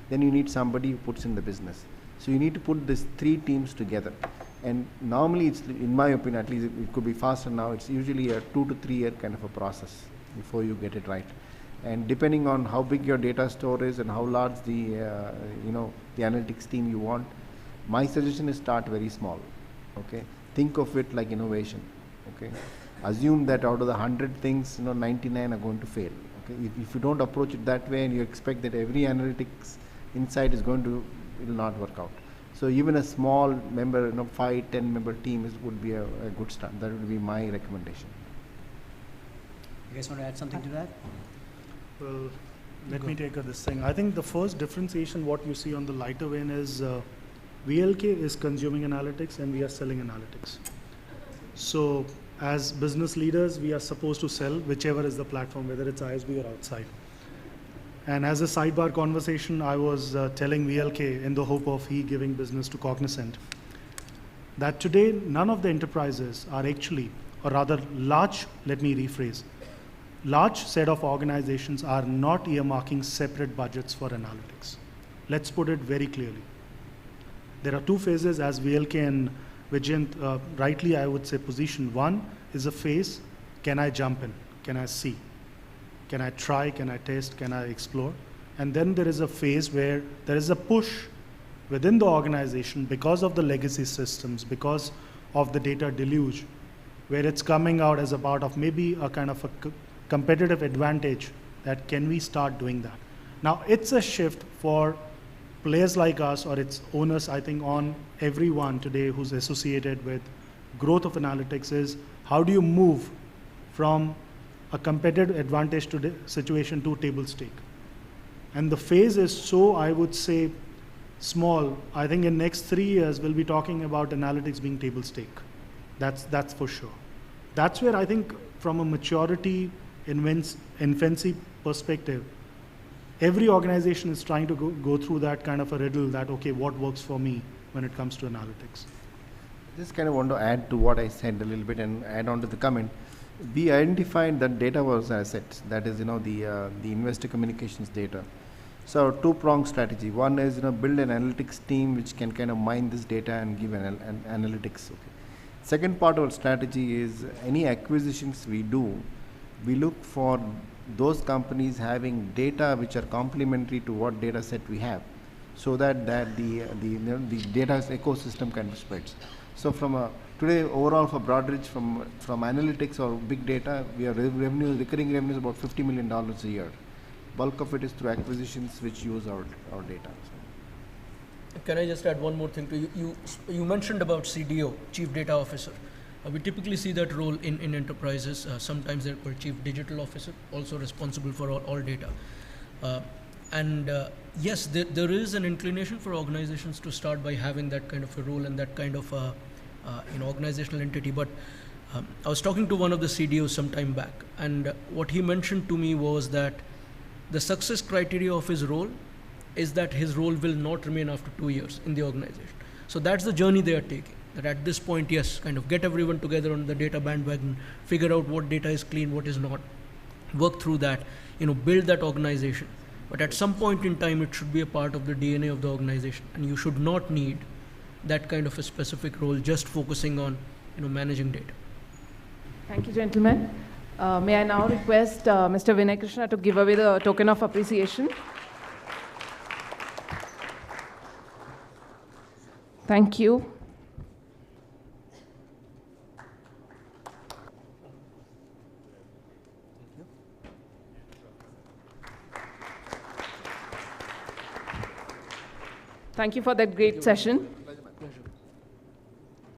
Then you need somebody who puts in the business. So you need to put these 3 teams together. And normally, it's, in my opinion, at least it could be faster now, it's usually a 2 to 3 year kind of a process before you get it right. And depending on how big your data store is and how large the the analytics team you want, my suggestion is start very small. Okay, think of it like innovation. Okay, assume that out of the 100 things, 99 are going to fail. Okay, if you don't approach it that way and you expect that every analytics insight is going to, it will not work out. So even a small member, 5-10 member team would be a good start. That would be my recommendation. You guys want to add something to that? Well, let me take this thing. I think the first differentiation, what you see on the lighter vein is VLK is consuming analytics and we are selling analytics. So as business leaders, we are supposed to sell whichever is the platform, whether it's ISB or outside. And as a sidebar conversation, I was telling VLK in the hope of he giving business to Cognizant, that today none of the enterprises are actually, or rather large, let me rephrase, large set of organizations are not earmarking separate budgets for analytics. Let's put it very clearly. There are two phases, as VLK and Vijayanta rightly, I would say, position. One is a phase, can I jump in? Can I see? Can I try? Can I test? Can I explore? And then there is a phase where there is a push within the organization because of the legacy systems, because of the data deluge, where it's coming out as a part of maybe a kind of a competitive advantage that can we start doing that. Now it's a shift for players like us or its owners, I think, on everyone today who's associated with growth of analytics is how do you move from a competitive advantage to situation to table stake. And the phase is so, I would say, small. I think in next 3 years, we'll be talking about analytics being table stake. That's for sure. That's where I think from a maturity, infancy perspective, every organization is trying to go through that kind of a riddle that, okay, what works for me when it comes to analytics? Just kind of want to add to what I said a little bit and add on to the comment. We identified that data was assets, that is, the investor communications data. So two-pronged strategy. One is, build an analytics team which can kind of mine this data and give an analytics. Okay. Second part of our strategy is any acquisitions we do, we look for those companies having data which are complementary to what data set we have, so that the data ecosystem kind of spreads. So from today overall for Broadridge, from analytics or big data, we are recurring revenues about $50 million a year. Bulk of it is through acquisitions which use our data. So. Can I just add one more thing to you? You mentioned about CDO, Chief Data Officer. We typically see that role in enterprises. Sometimes they're called Chief Digital Officer, also responsible for all data. Yes, there is an inclination for organizations to start by having that kind of a role and that kind of organizational entity. But I was talking to one of the CDOs some time back, and what he mentioned to me was that the success criteria of his role is that his role will not remain after 2 years in the organization. So that's the journey they are taking. That at this point, yes, kind of get everyone together on the data bandwagon, figure out what data is clean, what is not, work through that, build that organization. But at some point in time, it should be a part of the DNA of the organization, and you should not need that kind of a specific role just focusing on, managing data. Thank you, gentlemen. May I now request Mr. Vinay Krishna to give away the token of appreciation. Thank you. Thank you for that great session.